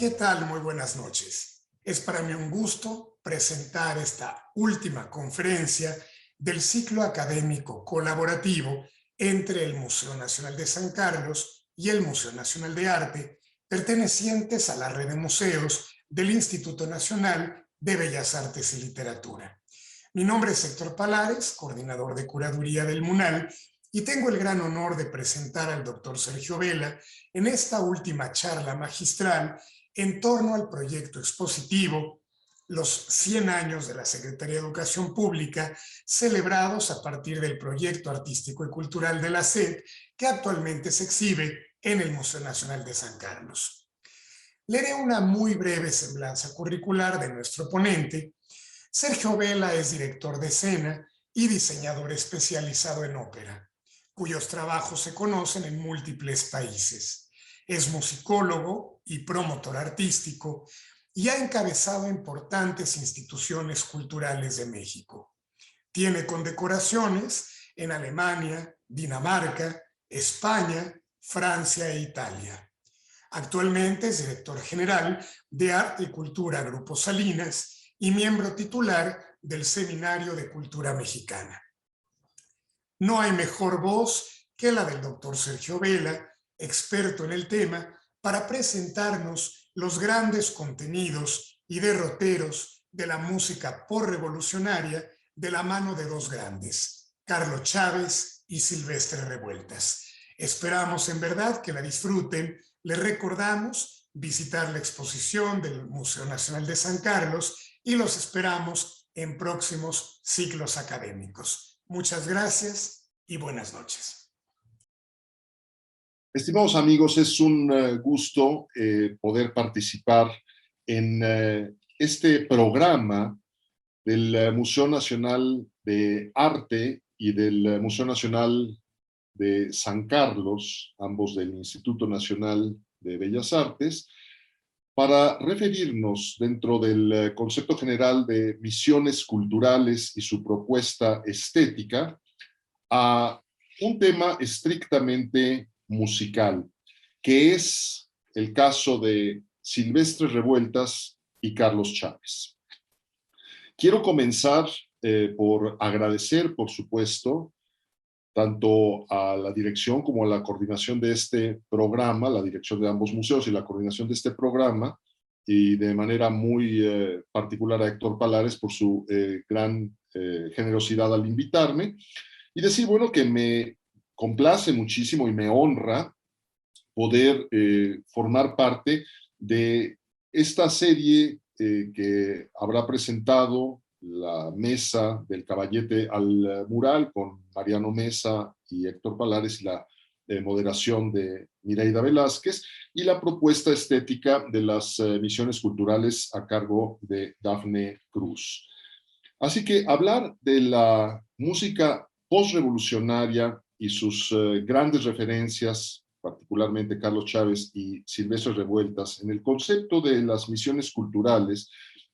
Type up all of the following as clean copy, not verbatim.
¿Qué tal? Muy buenas noches. Es para mí un gusto presentar esta última conferencia del ciclo académico colaborativo entre el Museo Nacional de San Carlos y el Museo Nacional de Arte, pertenecientes a la red de museos del Instituto Nacional de Bellas Artes y Literatura. Mi nombre es Héctor Palares, coordinador de curaduría del MUNAL, y tengo el gran honor de presentar al doctor Sergio Vela en esta última charla magistral en torno al proyecto expositivo Los 100 años de la Secretaría de Educación Pública, celebrados a partir del proyecto artístico y cultural de la SED, que actualmente se exhibe en el Museo Nacional de San Carlos. Leeré una muy breve semblanza curricular de nuestro ponente. Sergio Vela es director de escena y diseñador especializado en ópera, cuyos trabajos se conocen en múltiples países. Es musicólogo y promotor artístico y ha encabezado importantes instituciones culturales de México. Tiene condecoraciones en Alemania, Dinamarca, España, Francia e Italia. Actualmente es director general de Arte y Cultura Grupo Salinas y miembro titular del Seminario de Cultura Mexicana. No hay mejor voz que la del doctor Sergio Vela, experto en el tema, para presentarnos los grandes contenidos y derroteros de la música posrevolucionaria de la mano de dos grandes, Carlos Chávez y Silvestre Revueltas. Esperamos en verdad que la disfruten. Les recordamos visitar la exposición del Museo Nacional de San Carlos y los esperamos en próximos ciclos académicos. Muchas gracias y buenas noches. Estimados amigos, es un gusto poder participar en este programa del Museo Nacional de Arte y del Museo Nacional de San Carlos, ambos del Instituto Nacional de Bellas Artes, para referirnos dentro del concepto general de misiones culturales y su propuesta estética a un tema estrictamente musical, que es el caso de Silvestre Revueltas y Carlos Chávez. Quiero comenzar por agradecer, por supuesto, tanto a la dirección como a la coordinación de este programa, la dirección de ambos museos y la coordinación de este programa, y de manera muy particular a Héctor Palares por su gran generosidad al invitarme, y decir, bueno, que me complace muchísimo y me honra poder formar parte de esta serie que habrá presentado la Mesa del Caballete al Mural con Mariano Mesa y Héctor Palares y la moderación de Mireida Velázquez y la propuesta estética de las misiones culturales a cargo de Dafne Cruz. Así que hablar de la música postrevolucionaria y sus grandes referencias, particularmente Carlos Chávez y Silvestre Revueltas, en el concepto de las misiones culturales,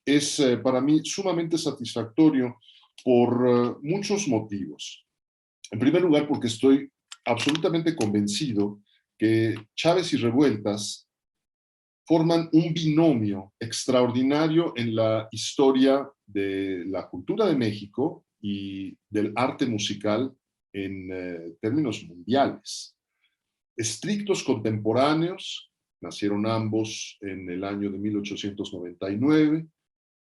es para mí sumamente satisfactorio por muchos motivos. En primer lugar, porque estoy absolutamente convencido que Chávez y Revueltas forman un binomio extraordinario en la historia de la cultura de México y del arte musical en términos mundiales. Estrictos contemporáneos, nacieron ambos en el año de 1899,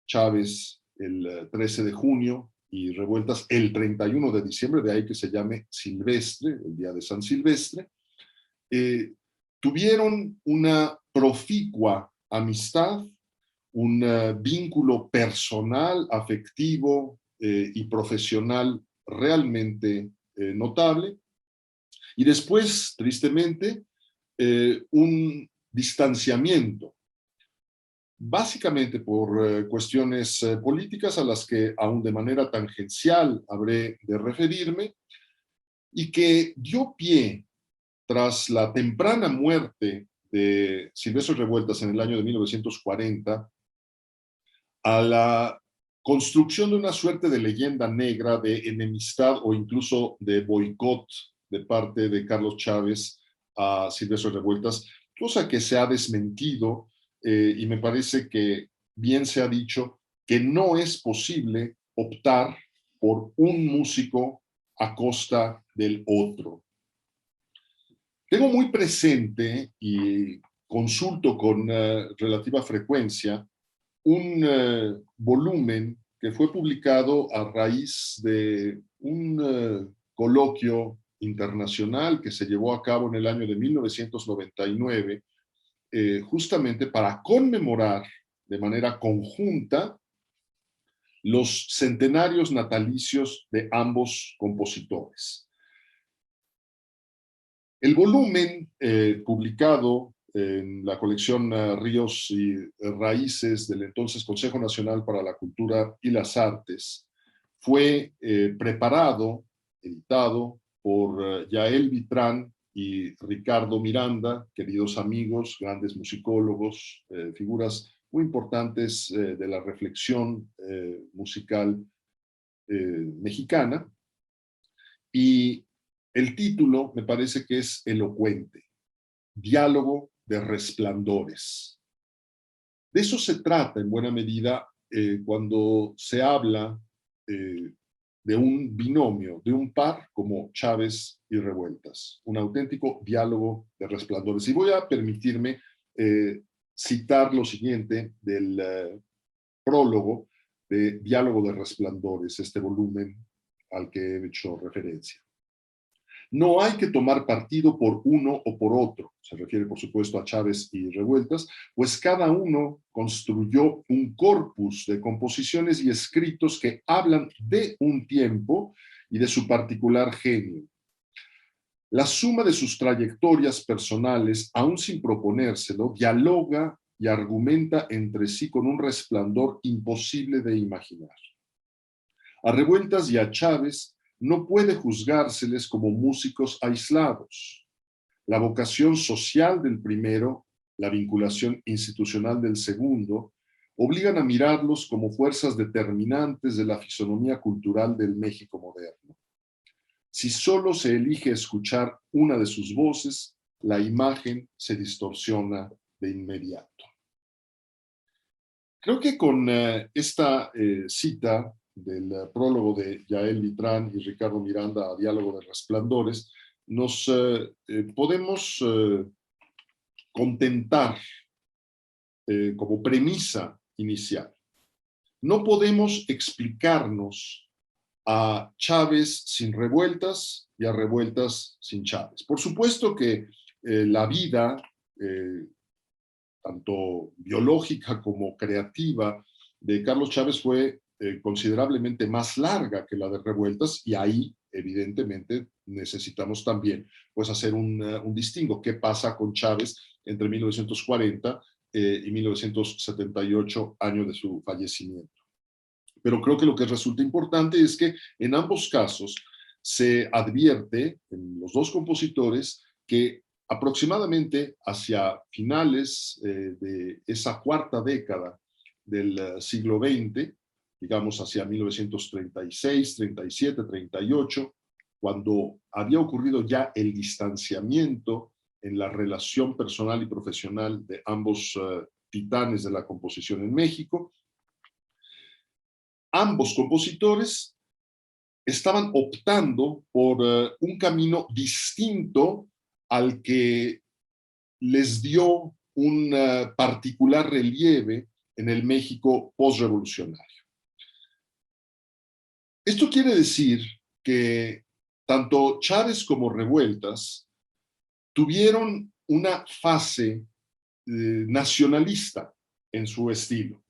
Chávez el 13 de junio y Revueltas el 31 de diciembre, de ahí que se llame Silvestre, el día de San Silvestre. Tuvieron una proficua amistad, un vínculo personal, afectivo y profesional realmente notable. Y después, tristemente, un distanciamiento, básicamente por cuestiones políticas a las que aún de manera tangencial habré de referirme, y que dio pie, tras la temprana muerte de Silvestre Revueltas en el año de 1940, a la construcción de una suerte de leyenda negra de enemistad o incluso de boicot de parte de Carlos Chávez a Silvestre Revueltas, cosa que se ha desmentido y me parece que bien se ha dicho que no es posible optar por un músico a costa del otro. Tengo muy presente y consulto con relativa frecuencia un volumen que fue publicado a raíz de un coloquio internacional que se llevó a cabo en el año de 1999, justamente para conmemorar de manera conjunta los centenarios natalicios de ambos compositores. El volumen publicado en la colección Ríos y Raíces del entonces Consejo Nacional para la Cultura y las Artes fue preparado, editado por Yael Vitrán y Ricardo Miranda, queridos amigos, grandes musicólogos, figuras muy importantes de la reflexión musical mexicana. Y el título me parece que es elocuente: Diálogo de Resplandores. De eso se trata en buena medida cuando se habla de un binomio, de un par como Chávez y Revueltas, un auténtico diálogo de resplandores. Y voy a permitirme citar lo siguiente del prólogo de Diálogo de Resplandores, este volumen al que he hecho referencia. No hay que tomar partido por uno o por otro, se refiere por supuesto a Chávez y Revueltas, pues cada uno construyó un corpus de composiciones y escritos que hablan de un tiempo y de su particular genio. La suma de sus trayectorias personales, aún sin proponérselo, dialoga y argumenta entre sí con un resplandor imposible de imaginar. A Revueltas y a Chávez no puede juzgárseles como músicos aislados. La vocación social del primero, la vinculación institucional del segundo, obligan a mirarlos como fuerzas determinantes de la fisonomía cultural del México moderno. Si solo se elige escuchar una de sus voces, la imagen se distorsiona de inmediato. Creo que con esta cita del prólogo de Yael Vitrán y Ricardo Miranda a Diálogo de Resplandores, nos podemos contentar como premisa inicial. No podemos explicarnos a Chávez sin Revueltas y a Revueltas sin Chávez. Por supuesto que la vida, tanto biológica como creativa, de Carlos Chávez fue considerablemente más larga que la de Revueltas, y ahí evidentemente necesitamos también pues hacer un distingo. ¿Qué pasa con Chávez entre 1940 y 1978, año de su fallecimiento? Pero creo que lo que resulta importante es que en ambos casos se advierte en los dos compositores que aproximadamente hacia finales de esa cuarta década del siglo XX, digamos hacia 1936, 37, 38, cuando había ocurrido ya el distanciamiento en la relación personal y profesional de ambos titanes de la composición en México, ambos compositores estaban optando por un camino distinto al que les dio un particular relieve en el México postrevolucionario. Esto quiere decir que tanto Chávez como Revueltas tuvieron una fase nacionalista en su estilo.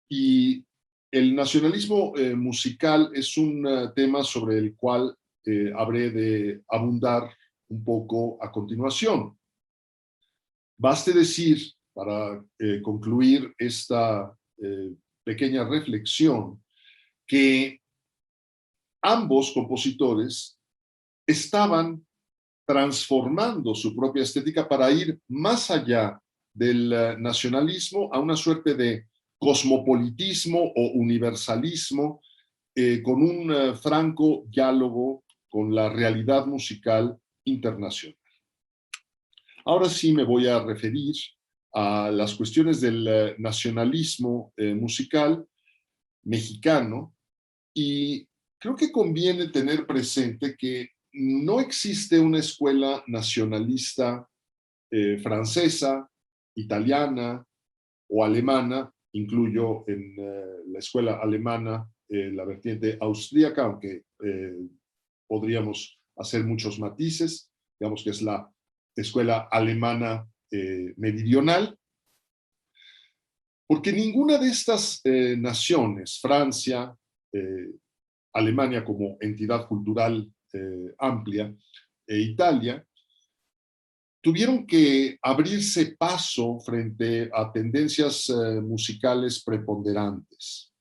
Y el nacionalismo musical es un tema sobre el cual habré de abundar un poco a continuación. Baste decir, para concluir esta pequeña reflexión, que ambos compositores estaban transformando su propia estética para ir más allá del nacionalismo a una suerte de cosmopolitismo o universalismo con un franco diálogo con la realidad musical internacional. Ahora sí me voy a referir a las cuestiones del nacionalismo musical mexicano, y creo que conviene tener presente que no existe una escuela nacionalista francesa, italiana o alemana. Incluyo en la escuela alemana la vertiente austríaca, aunque podríamos hacer muchos matices. Digamos que es la escuela alemana meridional, porque ninguna de estas naciones, Francia, Alemania como entidad cultural amplia, e Italia, tuvieron que abrirse paso frente a tendencias musicales preponderantes.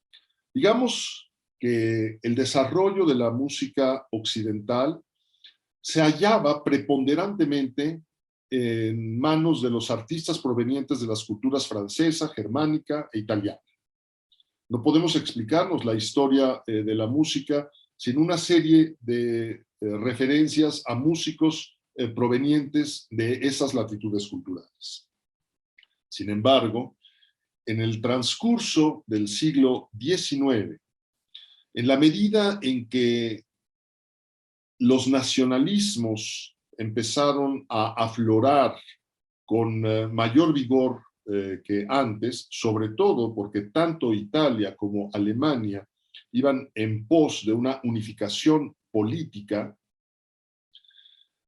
Digamos que el desarrollo de la música occidental se hallaba preponderantemente en manos de los artistas provenientes de las culturas francesa, germánica e italiana. No podemos explicarnos la historia de la música sin una serie de referencias a músicos provenientes de esas latitudes culturales. Sin embargo, en el transcurso del siglo XIX, en la medida en que los nacionalismos empezaron a aflorar con mayor vigor que antes, sobre todo porque tanto Italia como Alemania iban en pos de una unificación política,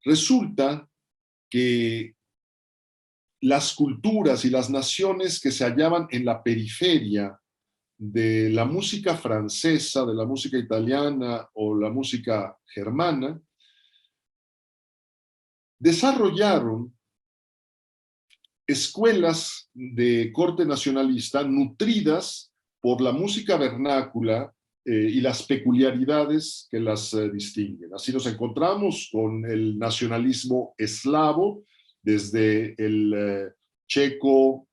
resulta que las culturas y las naciones que se hallaban en la periferia de la música francesa, de la música italiana o la música germana, desarrollaron escuelas de corte nacionalista nutridas por la música vernácula y las peculiaridades que las distinguen. Así nos encontramos con el nacionalismo eslavo, desde el checo,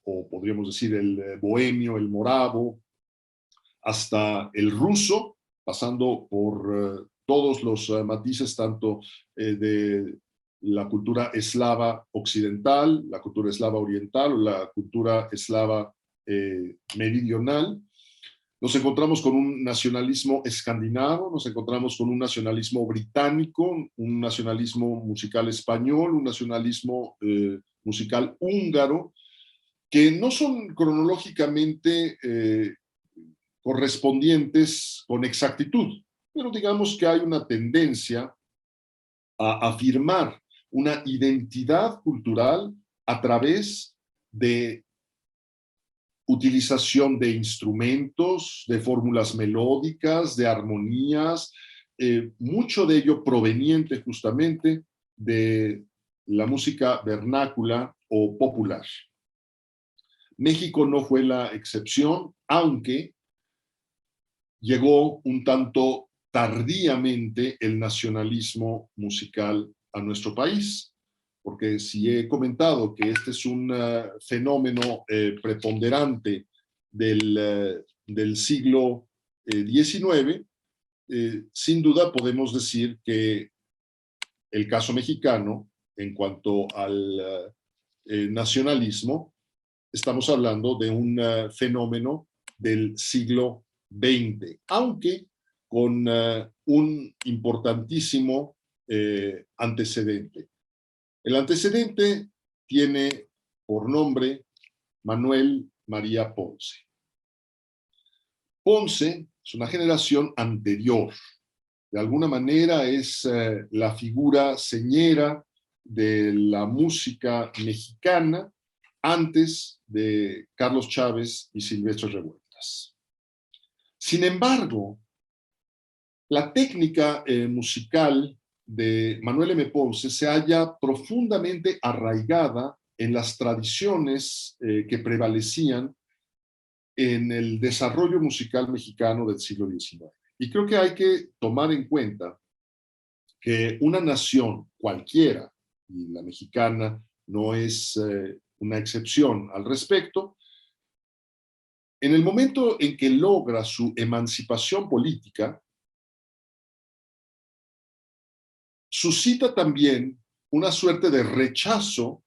o podríamos decir el bohemio, el moravo, hasta el ruso, pasando por todos los matices, tanto de la cultura eslava occidental, la cultura eslava oriental o la cultura eslava meridional. Nos encontramos con un nacionalismo escandinavo, nos encontramos con un nacionalismo británico, un nacionalismo musical español, un nacionalismo musical húngaro, que no son cronológicamente correspondientes con exactitud, pero digamos que hay una tendencia a afirmar una identidad cultural a través de utilización de instrumentos, de fórmulas melódicas, de armonías, mucho de ello proveniente justamente de la música vernácula o popular. México no fue la excepción, aunque llegó un tanto tardíamente el nacionalismo musical a nuestro país, porque si he comentado que este es un fenómeno preponderante del siglo XIX, sin duda podemos decir que el caso mexicano, en cuanto al nacionalismo, estamos hablando de un fenómeno del siglo XX, aunque con un importantísimo antecedente. El antecedente tiene por nombre Manuel María Ponce. Ponce es una generación anterior. De alguna manera es la figura señera de la música mexicana antes de Carlos Chávez y Silvestre Revueltas. Sin embargo, la técnica musical de Manuel M. Ponce se halla profundamente arraigada en las tradiciones que prevalecían en el desarrollo musical mexicano del siglo XIX. Y creo que hay que tomar en cuenta que una nación cualquiera, y la mexicana no es una excepción al respecto, en el momento en que logra su emancipación política, suscita también una suerte de rechazo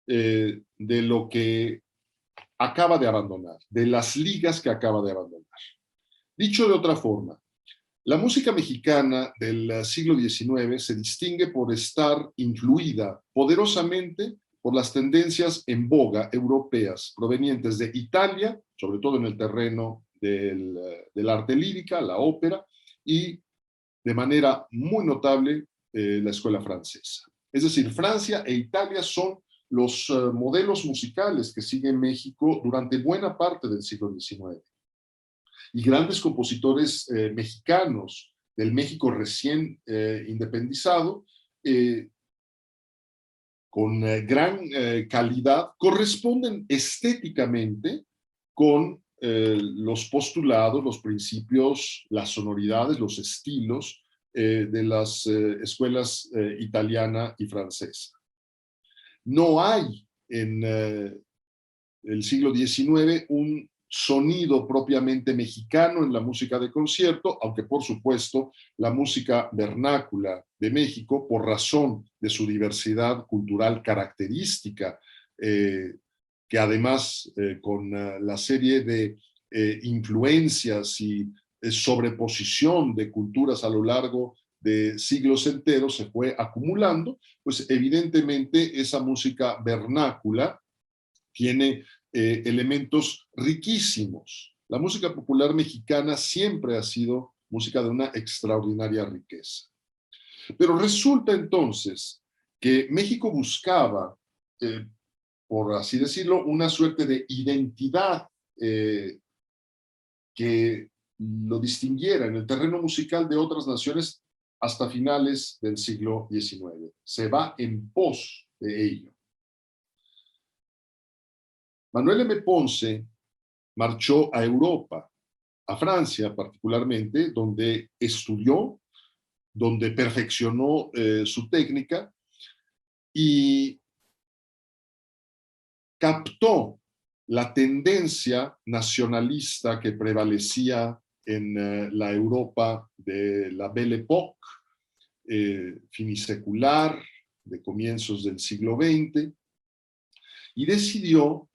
de lo que acaba de abandonar, de las ligas que acaba de abandonar. Dicho de otra forma, la música mexicana del siglo XIX se distingue por estar influida poderosamente por las tendencias en boga europeas provenientes de Italia, sobre todo en el terreno del arte lírica, la ópera, y de manera muy notable la escuela francesa. Es decir, Francia e Italia son los modelos musicales que sigue México durante buena parte del siglo XIX. Y grandes compositores mexicanos del México recién independizado, con gran calidad, corresponden estéticamente con los postulados, los principios, las sonoridades, los estilos de las escuelas italiana y francesa. No hay en el siglo XIX un sonido propiamente mexicano en la música de concierto, aunque por supuesto la música vernácula de México, por razón de su diversidad cultural característica, que además con la serie de influencias y sobreposición de culturas a lo largo de siglos enteros se fue acumulando, pues evidentemente esa música vernácula tiene elementos riquísimos. La música popular mexicana siempre ha sido música de una extraordinaria riqueza. Pero resulta entonces que México buscaba, por así decirlo, una suerte de identidad que lo distinguiera en el terreno musical de otras naciones hasta finales del siglo XIX. Se va en pos de ello. Manuel M. Ponce marchó a Europa, a Francia particularmente, donde estudió, donde perfeccionó su técnica y captó la tendencia nacionalista que prevalecía en la Europa de la Belle Époque, finisecular, de comienzos del siglo XX, y decidió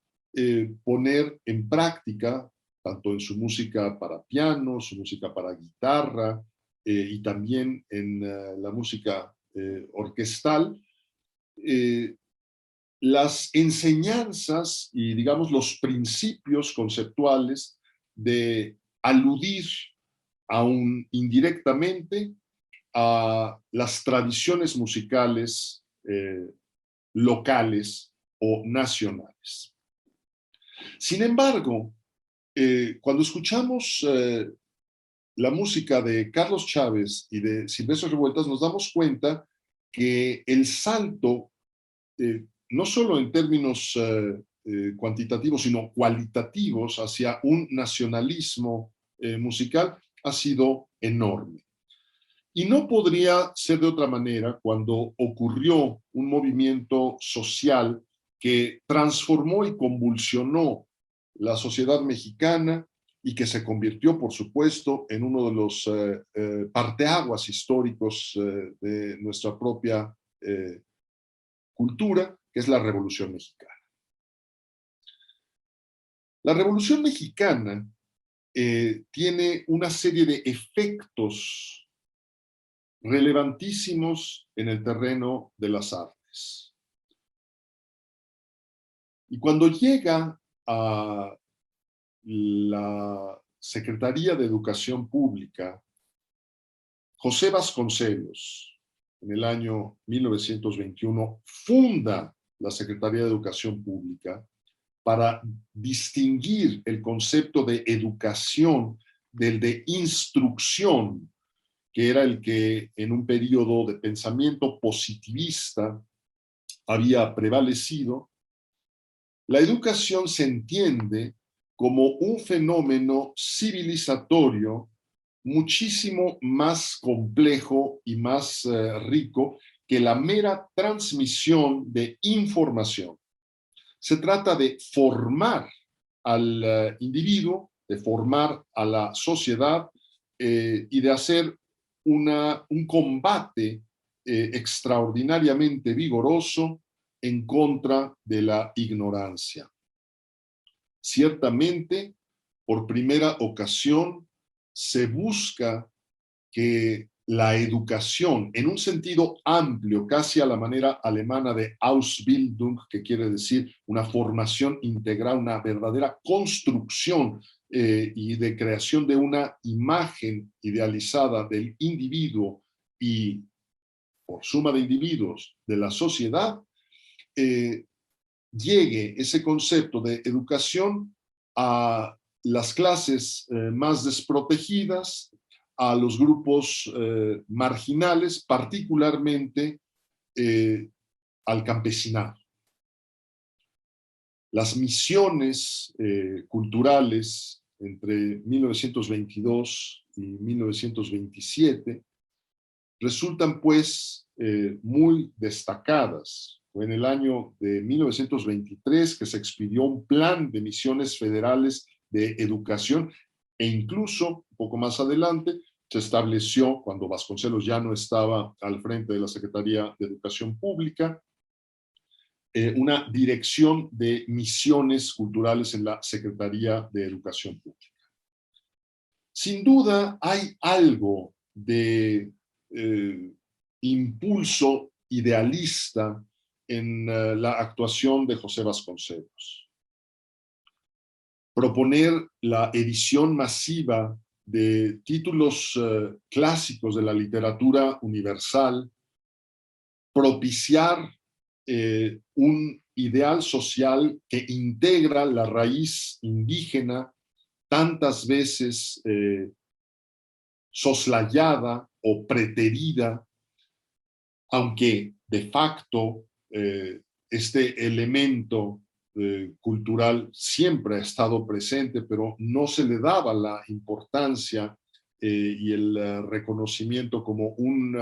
poner en práctica, tanto en su música para piano, su música para guitarra, y también en la música orquestal, las enseñanzas y, digamos, los principios conceptuales de aludir aún indirectamente a las tradiciones musicales locales o nacionales. Sin embargo, cuando escuchamos la música de Carlos Chávez y de Silvestre Revueltas, nos damos cuenta que el salto, no solo en términos cuantitativos, sino cualitativos hacia un nacionalismo musical, ha sido enorme. Y no podría ser de otra manera cuando ocurrió un movimiento social que transformó y convulsionó la sociedad mexicana y que se convirtió, por supuesto, en uno de los parteaguas históricos de nuestra propia cultura, que es la Revolución Mexicana. La Revolución Mexicana tiene una serie de efectos relevantísimos en el terreno de las artes. Y cuando llega a la Secretaría de Educación Pública, José Vasconcelos, en el año 1921, funda la Secretaría de Educación Pública para distinguir el concepto de educación del de instrucción, que era el que en un periodo de pensamiento positivista había prevalecido. La educación se entiende como un fenómeno civilizatorio muchísimo más complejo y más rico que la mera transmisión de información. Se trata de formar al individuo, de formar a la sociedad y de hacer un combate extraordinariamente vigoroso en contra de la ignorancia. Ciertamente, por primera ocasión, se busca que la educación, en un sentido amplio, casi a la manera alemana de Ausbildung, que quiere decir una formación integral, una verdadera construcción y de creación de una imagen idealizada del individuo y, por suma de individuos, de la sociedad, llegue ese concepto de educación a las clases más desprotegidas, a los grupos marginales, particularmente al campesinado. Las misiones culturales entre 1922 y 1927 resultan pues muy destacadas. Fue en el año de 1923 que se expidió un plan de misiones federales de educación e incluso, un poco más adelante, se estableció, cuando Vasconcelos ya no estaba al frente de la Secretaría de Educación Pública, una dirección de misiones culturales en la Secretaría de Educación Pública. Sin duda hay algo de impulso idealista en la actuación de José Vasconcelos. Proponer la edición masiva de títulos clásicos de la literatura universal, propiciar un ideal social que integra la raíz indígena tantas veces soslayada o preterida, aunque de facto este elemento cultural siempre ha estado presente, pero no se le daba la importancia y el reconocimiento como un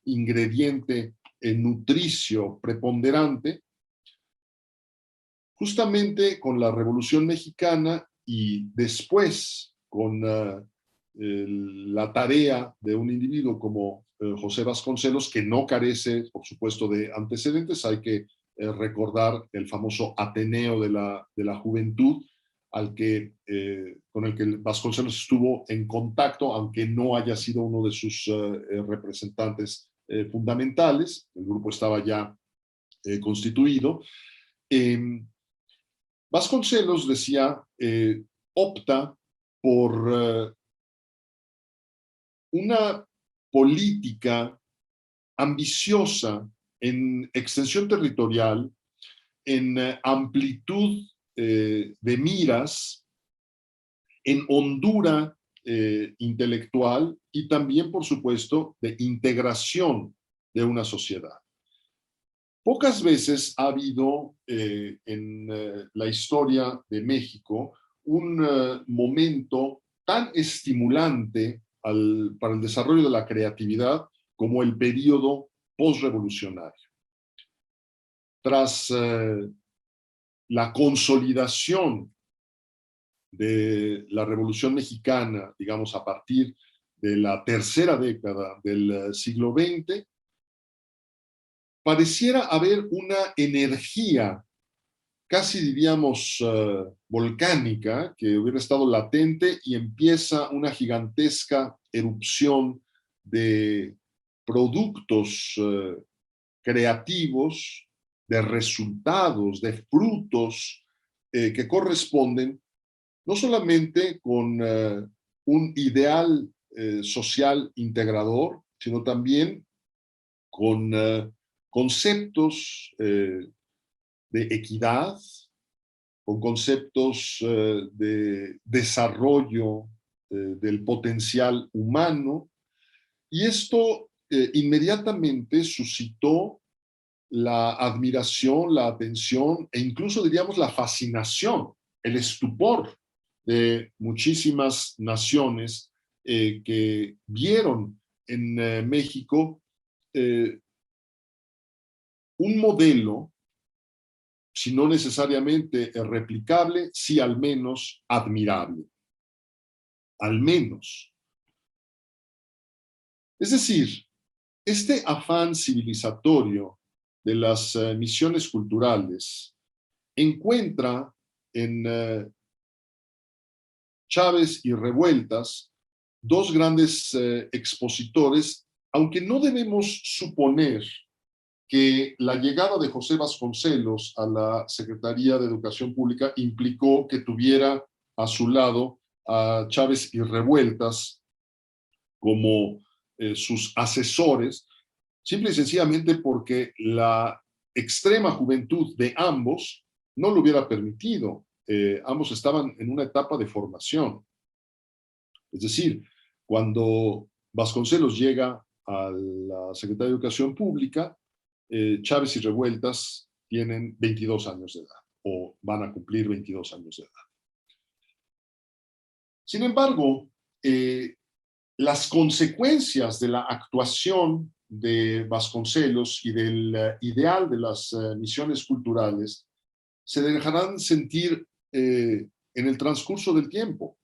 ingrediente nutricio preponderante. Justamente con la Revolución Mexicana y después con la tarea de un individuo como José Vasconcelos, que no carece, por supuesto, de antecedentes. Hay que recordar el famoso Ateneo de la Juventud, con el que Vasconcelos estuvo en contacto, aunque no haya sido uno de sus representantes fundamentales. El grupo estaba ya constituido. Vasconcelos, decía, opta por una política ambiciosa en extensión territorial, en amplitud de miras, en hondura intelectual y también, por supuesto, de integración de una sociedad. Pocas veces ha habido en la historia de México un momento tan estimulante para el desarrollo de la creatividad como el periodo postrevolucionario. Tras la consolidación de la Revolución Mexicana, digamos a partir de la tercera década del siglo XX, pareciera haber una energía, casi diríamos volcánica, que hubiera estado latente y empieza una gigantesca erupción de productos creativos, de resultados, de frutos que corresponden no solamente con un ideal social integrador, sino también con conceptos de equidad, con conceptos de desarrollo del potencial humano, y esto inmediatamente suscitó la admiración, la atención e incluso diríamos la fascinación, el estupor de muchísimas naciones que vieron en México un modelo, si no necesariamente replicable, sí al menos admirable. Al menos. Es decir, este afán civilizatorio de las misiones culturales encuentra en Chávez y Revueltas dos grandes expositores, aunque no debemos suponer que la llegada de José Vasconcelos a la Secretaría de Educación Pública implicó que tuviera a su lado a Chávez y Revueltas como sus asesores, simple y sencillamente porque la extrema juventud de ambos no lo hubiera permitido. Ambos estaban en una etapa de formación. Es decir, cuando Vasconcelos llega a la Secretaría de Educación Pública, Chávez y Revueltas tienen 22 años de edad, o van a cumplir 22 años de edad. Sin embargo, las consecuencias de la actuación de Vasconcelos y del ideal de las misiones culturales se dejarán sentir en el transcurso del tiempo.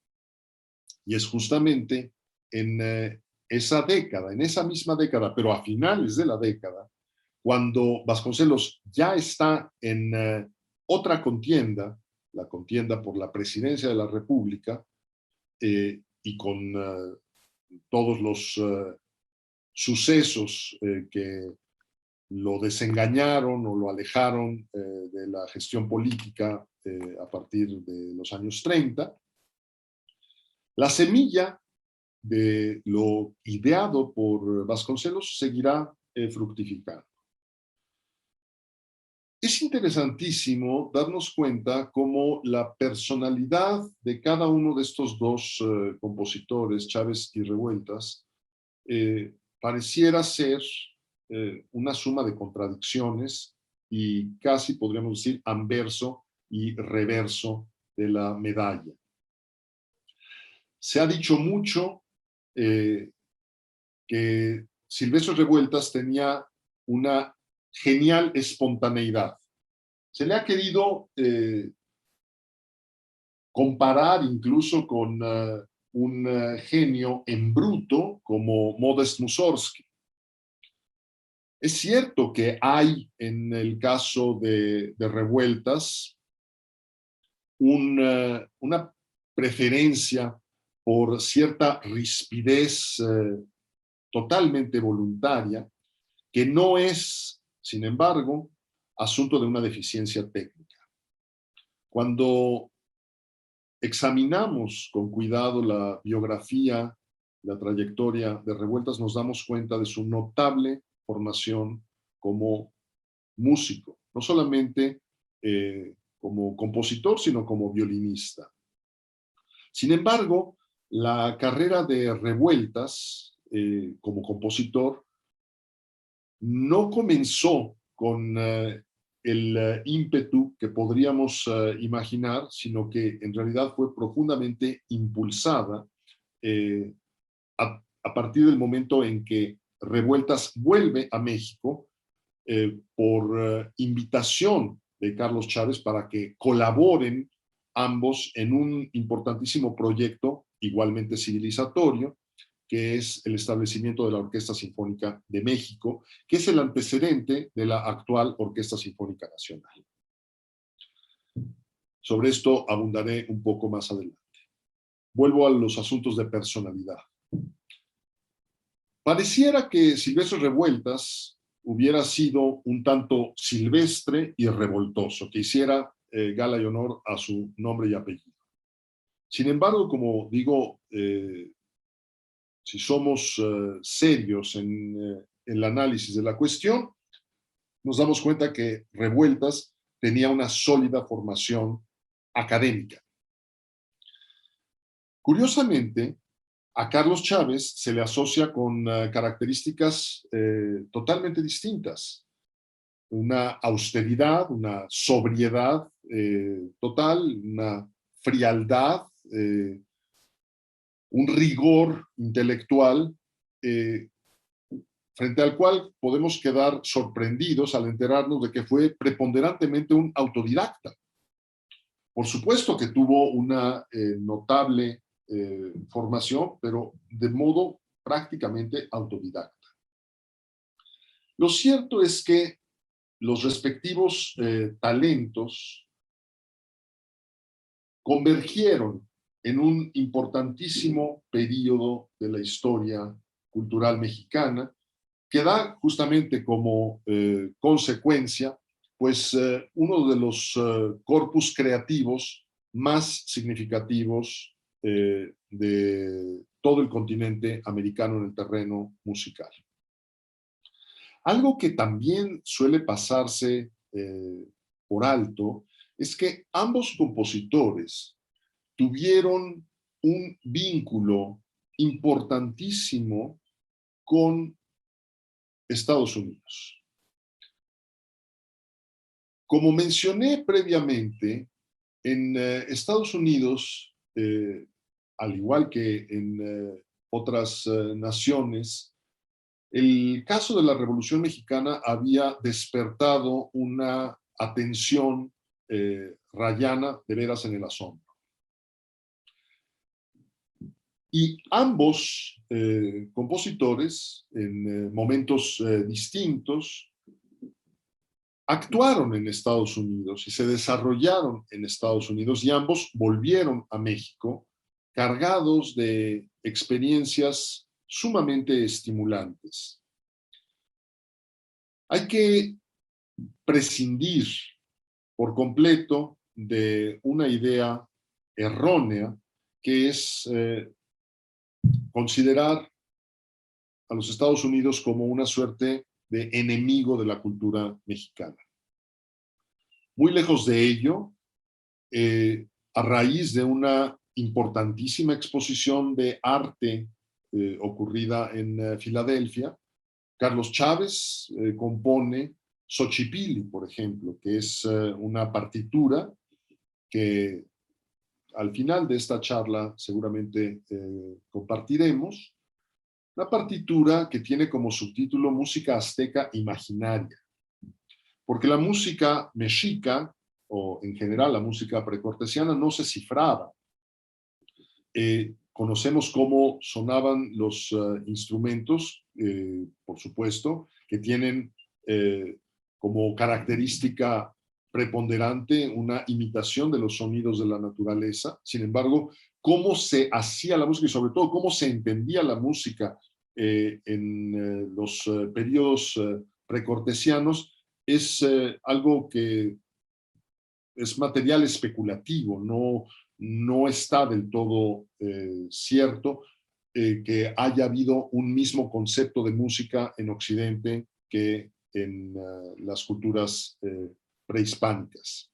Y es justamente en esa década, en esa misma década, pero a finales de la década, cuando Vasconcelos ya está en otra contienda, la contienda por la presidencia de la República, y con todos los sucesos que lo desengañaron o lo alejaron de la gestión política a partir de los años 30, la semilla de lo ideado por Vasconcelos seguirá fructificando. Es interesantísimo darnos cuenta cómo la personalidad de cada uno de estos dos compositores, Chávez y Revueltas, pareciera ser una suma de contradicciones y casi podríamos decir anverso y reverso de la medalla. Se ha dicho mucho que Silvestre Revueltas tenía una genial espontaneidad. Se le ha querido comparar incluso con un genio en bruto como Modest Mussorgsky. Es cierto que hay en el caso de Revueltas una preferencia por cierta rispidez totalmente voluntaria, que no es, sin embargo, asunto de una deficiencia técnica. Cuando examinamos con cuidado la biografía, la trayectoria de Revueltas, nos damos cuenta de su notable formación como músico, no solamente como compositor, sino como violinista. Sin embargo, la carrera de Revueltas como compositor no comenzó con el ímpetu que podríamos imaginar, sino que en realidad fue profundamente impulsada a partir del momento en que Revueltas vuelve a México por invitación de Carlos Chávez para que colaboren ambos en un importantísimo proyecto igualmente civilizatorio, que es el establecimiento de la Orquesta Sinfónica de México, que es el antecedente de la actual Orquesta Sinfónica Nacional. Sobre esto abundaré un poco más adelante. Vuelvo a los asuntos de personalidad. Pareciera que Silvestre Revueltas hubiera sido un tanto silvestre y revoltoso, que hiciera gala y honor a su nombre y apellido. Sin embargo, como digo, si somos serios en el análisis de la cuestión, nos damos cuenta que Revueltas tenía una sólida formación académica. Curiosamente, a Carlos Chávez se le asocia con características totalmente distintas. Una austeridad, una sobriedad total, una frialdad, un rigor intelectual frente al cual podemos quedar sorprendidos al enterarnos de que fue preponderantemente un autodidacta. Por supuesto que tuvo una notable formación, pero de modo prácticamente autodidacta. Lo cierto es que los respectivos talentos convergieron en un importantísimo periodo de la historia cultural mexicana, que da justamente como consecuencia pues, uno de los corpus creativos más significativos de todo el continente americano en el terreno musical. Algo que también suele pasarse por alto es que ambos compositores tuvieron un vínculo importantísimo con Estados Unidos. Como mencioné previamente, en Estados Unidos, al igual que en otras naciones, el caso de la Revolución Mexicana había despertado una atención rayana de veras en el asombro. Y ambos compositores, en momentos distintos, actuaron en Estados Unidos y se desarrollaron en Estados Unidos, y ambos volvieron a México cargados de experiencias sumamente estimulantes. Hay que prescindir por completo de una idea errónea, que es considerar a los Estados Unidos como una suerte de enemigo de la cultura mexicana. Muy lejos de ello, a raíz de una importantísima exposición de arte ocurrida en Filadelfia, Carlos Chávez compone Xochipilli, por ejemplo, que es una partitura que al final de esta charla seguramente compartiremos, una partitura que tiene como subtítulo Música Azteca Imaginaria, porque la música mexica, o en general la música precortesiana, no se cifraba. Conocemos cómo sonaban los instrumentos, por supuesto, que tienen como característica preponderante una imitación de los sonidos de la naturaleza. Sin embargo, cómo se hacía la música y sobre todo cómo se entendía la música en los periodos precortesianos es algo que es material especulativo, no está del todo cierto que haya habido un mismo concepto de música en Occidente que en las culturas prehispánicas.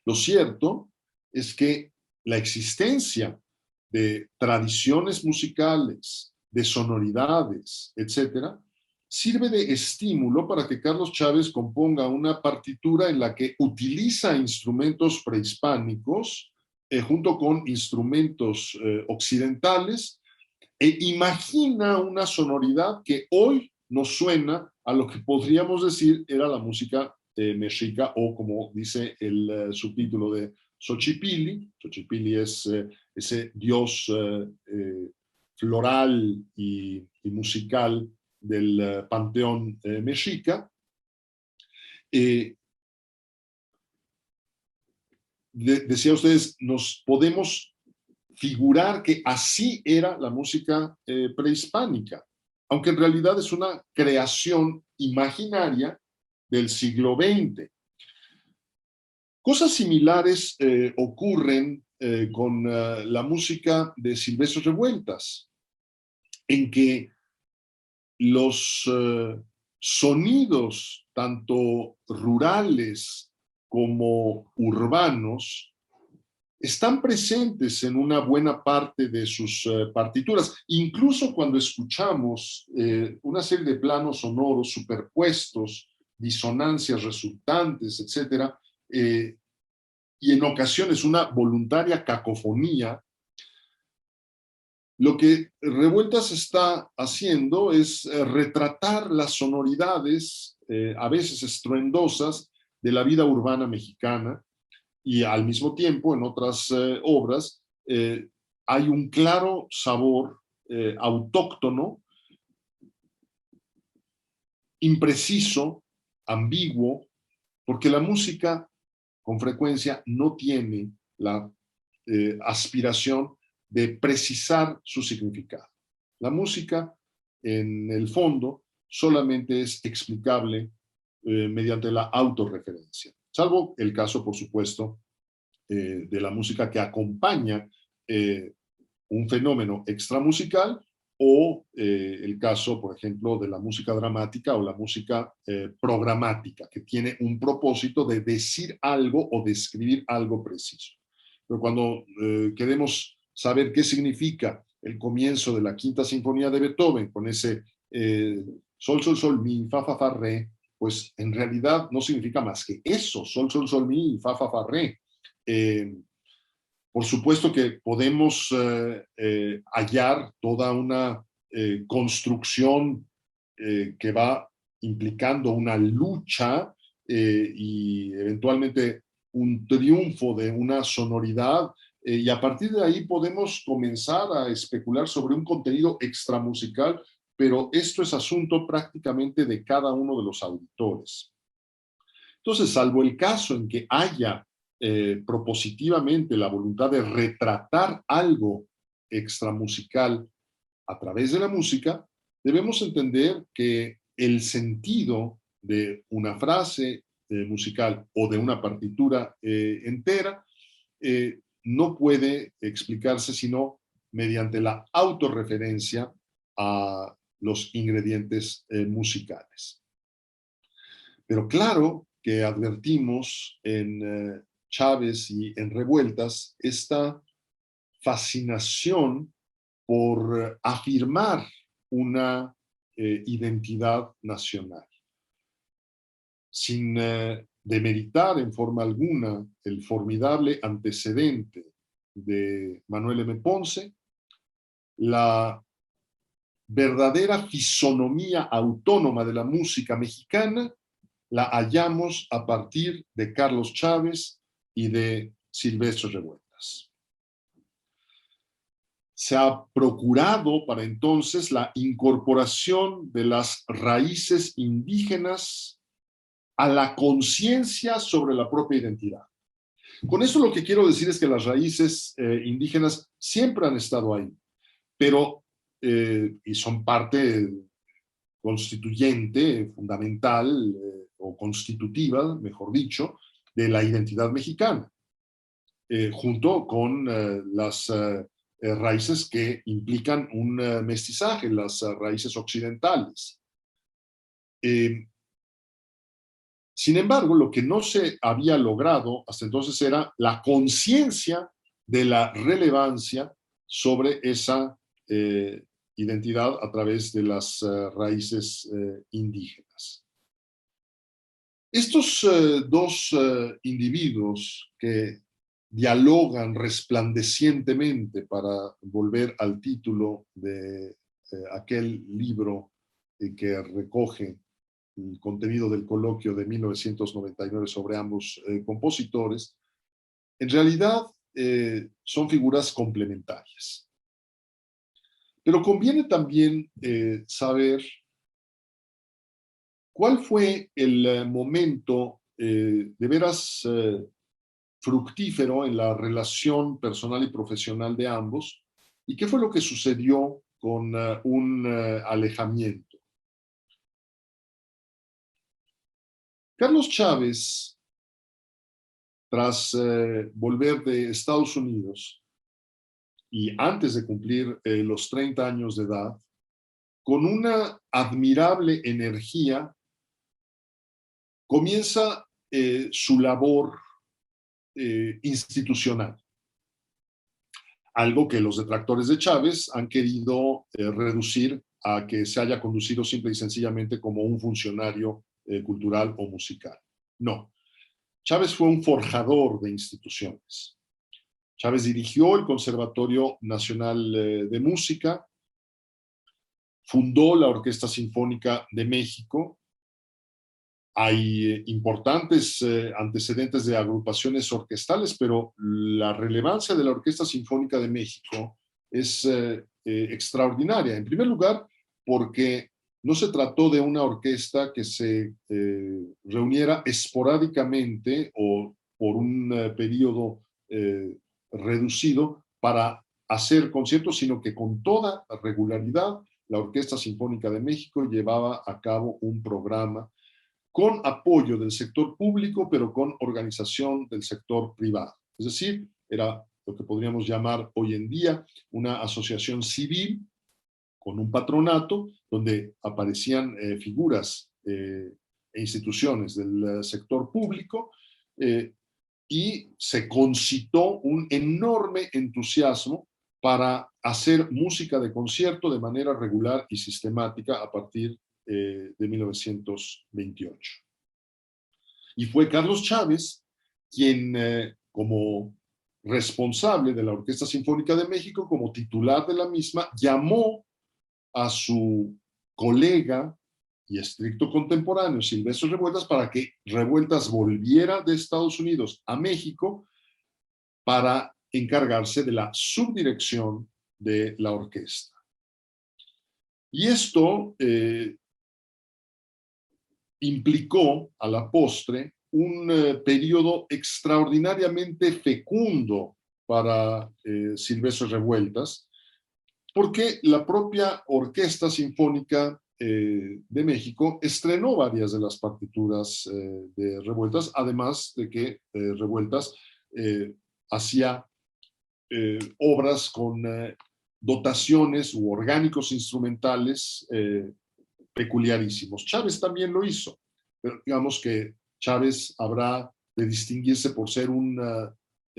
Lo cierto es que la existencia de tradiciones musicales, de sonoridades, etcétera, sirve de estímulo para que Carlos Chávez componga una partitura en la que utiliza instrumentos prehispánicos junto con instrumentos occidentales e imagina una sonoridad que hoy nos suena a lo que podríamos decir era la música mexica, o como dice el subtítulo de Xochipilli. Xochipilli es ese dios floral y musical del panteón mexica. Decía ustedes, nos podemos figurar que así era la música prehispánica, aunque en realidad es una creación imaginaria del siglo XX. Cosas similares ocurren con la música de Silvestre Revueltas, en que los sonidos, tanto rurales como urbanos, están presentes en una buena parte de sus partituras. Incluso cuando escuchamos una serie de planos sonoros superpuestos, disonancias resultantes, etc., y en ocasiones una voluntaria cacofonía, lo que Revueltas está haciendo es retratar las sonoridades, a veces estruendosas, de la vida urbana mexicana, y al mismo tiempo, en otras obras, hay un claro sabor autóctono, impreciso, ambiguo, porque la música con frecuencia no tiene la aspiración de precisar su significado. La música, en el fondo, solamente es explicable mediante la autorreferencia, salvo el caso, por supuesto, de la música que acompaña un fenómeno extramusical, o el caso, por ejemplo, de la música dramática o la música programática, que tiene un propósito de decir algo o describir algo preciso. Pero cuando queremos saber qué significa el comienzo de la Quinta Sinfonía de Beethoven, con ese sol, sol, sol, mi, fa, re, pues en realidad no significa más que eso, sol, sol, sol, mi, fa, re. Por supuesto que podemos hallar toda una construcción que va implicando una lucha y eventualmente un triunfo de una sonoridad, y a partir de ahí podemos comenzar a especular sobre un contenido extramusical, pero esto es asunto prácticamente de cada uno de los auditores. Entonces, salvo el caso en que haya propositivamente la voluntad de retratar algo extramusical a través de la música, debemos entender que el sentido de una frase musical o de una partitura entera no puede explicarse sino mediante la autorreferencia a los ingredientes musicales. Pero claro que advertimos en Chávez y en Revueltas esta fascinación por afirmar una identidad nacional, sin demeritar en forma alguna el formidable antecedente de Manuel M. Ponce, la verdadera fisonomía autónoma de la música mexicana la hallamos a partir de Carlos Chávez y de Silvestre Revueltas. Se ha procurado para entonces la incorporación de las raíces indígenas a la conciencia sobre la propia identidad. Con eso lo que quiero decir es que las raíces indígenas siempre han estado ahí, pero, y son parte constituyente, fundamental, o constitutiva, mejor dicho, de la identidad mexicana, junto con las raíces que implican un mestizaje, las raíces occidentales. Sin embargo, lo que no se había logrado hasta entonces era la conciencia de la relevancia sobre esa identidad a través de las raíces indígenas. Estos dos individuos que dialogan resplandecientemente, para volver al título de aquel libro que recoge el contenido del coloquio de 1999 sobre ambos compositores, en realidad son figuras complementarias. Pero conviene también saber cuál fue el momento de veras fructífero en la relación personal y profesional de ambos, y qué fue lo que sucedió con un alejamiento. Carlos Chávez, tras volver de Estados Unidos y antes de cumplir los 30 años de edad, con una admirable energía, comienza su labor institucional. Algo que los detractores de Chávez han querido reducir a que se haya conducido simple y sencillamente como un funcionario cultural o musical. No. Chávez fue un forjador de instituciones. Chávez dirigió el Conservatorio Nacional de Música, fundó la Orquesta Sinfónica de México. Hay importantes antecedentes de agrupaciones orquestales, pero la relevancia de la Orquesta Sinfónica de México es extraordinaria. En primer lugar, porque no se trató de una orquesta que se reuniera esporádicamente o por un periodo reducido para hacer conciertos, sino que con toda regularidad la Orquesta Sinfónica de México llevaba a cabo un programa con apoyo del sector público, pero con organización del sector privado. Es decir, era lo que podríamos llamar hoy en día una asociación civil con un patronato donde aparecían figuras e instituciones del sector público y se concitó un enorme entusiasmo para hacer música de concierto de manera regular y sistemática a partir de 1928. Y fue Carlos Chávez quien, como responsable de la Orquesta Sinfónica de México, como titular de la misma, llamó a su colega y estricto contemporáneo, Silvestre Revueltas, para que Revueltas volviera de Estados Unidos a México para encargarse de la subdirección de la orquesta. Y esto implicó a la postre un periodo extraordinariamente fecundo para Silvestre Revueltas, porque la propia Orquesta Sinfónica de México estrenó varias de las partituras de Revueltas, además de que Revueltas hacía obras con dotaciones u orgánicos instrumentales peculiarísimos. Chávez también lo hizo, pero digamos que Chávez habrá de distinguirse por ser un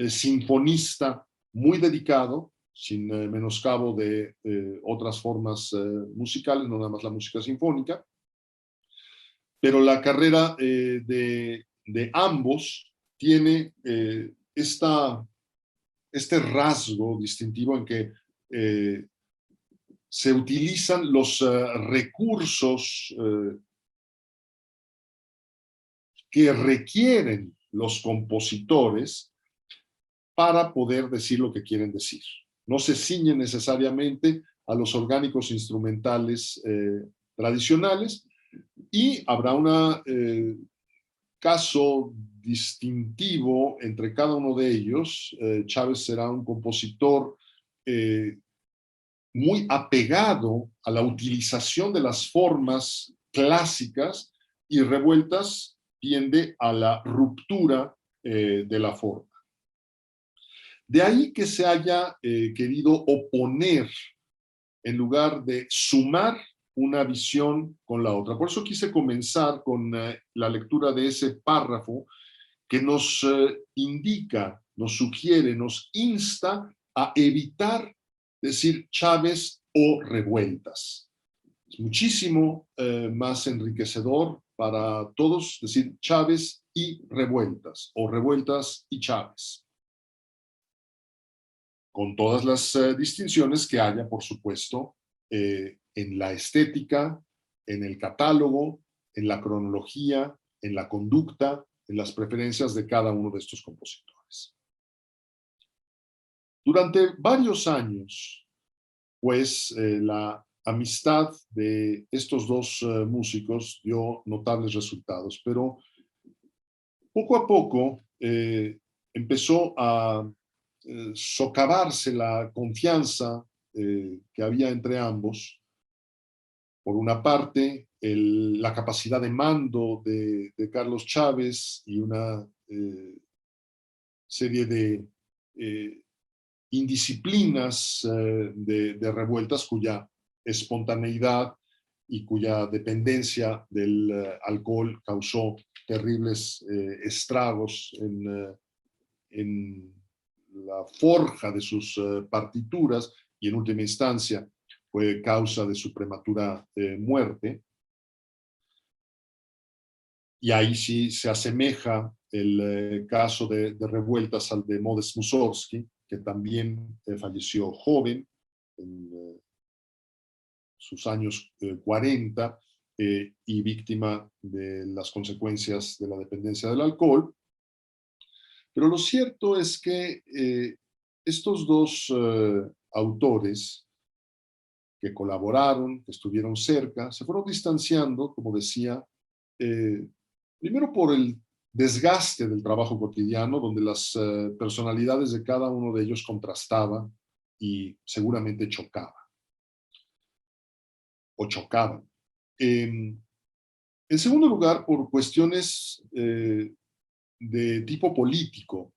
sinfonista muy dedicado, sin menoscabo de otras formas musicales, no nada más la música sinfónica, pero la carrera de ambos tiene este rasgo distintivo en que se utilizan los recursos que requieren los compositores para poder decir lo que quieren decir. No se ciñen necesariamente a los orgánicos instrumentales tradicionales, y habrá un caso distintivo entre cada uno de ellos. Chávez será un compositor muy apegado a la utilización de las formas clásicas, y Revueltas tiende a la ruptura de la forma. De ahí que se haya querido oponer en lugar de sumar una visión con la otra. Por eso quise comenzar con la lectura de ese párrafo que nos indica, nos sugiere, nos insta a evitar decir Chávez o Revueltas. Es muchísimo más enriquecedor para todos decir Chávez y Revueltas, o Revueltas y Chávez, con todas las distinciones que haya, por supuesto, en la estética, en el catálogo, en la cronología, en la conducta, en las preferencias de cada uno de estos compositores. Durante varios años, pues, la amistad de estos dos músicos dio notables resultados, pero poco a poco empezó a socavarse la confianza que había entre ambos. Por una parte, la capacidad de mando de Carlos Chávez y una serie de indisciplinas de Revueltas, cuya espontaneidad y cuya dependencia del alcohol causó terribles estragos en la forja de sus partituras, y en última instancia fue causa de su prematura muerte. Y ahí sí se asemeja el caso de Revueltas al de Modest Mussorgsky, que también falleció joven, en sus años 40, y víctima de las consecuencias de la dependencia del alcohol. Pero lo cierto es que estos dos autores que colaboraron, que estuvieron cerca, se fueron distanciando, como decía, primero por el desgaste del trabajo cotidiano, donde las personalidades de cada uno de ellos contrastaban y seguramente chocaban. En segundo lugar, por cuestiones de tipo político.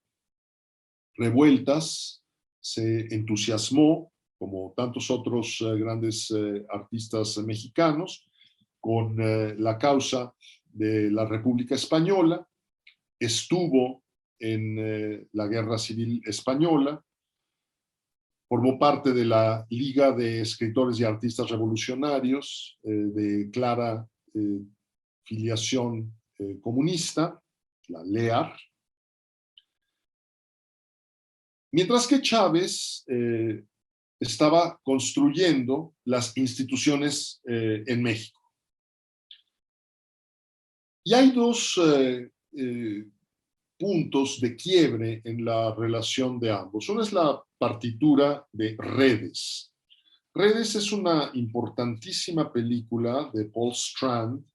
Revueltas se entusiasmó, como tantos otros grandes artistas mexicanos, con la causa de la República Española, estuvo en la Guerra Civil Española, formó parte de la Liga de Escritores y Artistas Revolucionarios, de clara filiación comunista, la LEAR. Mientras que Chávez estaba construyendo las instituciones en México. Y hay dos puntos de quiebre en la relación de ambos. Uno es la partitura de Redes. Redes es una importantísima película de Paul Strand,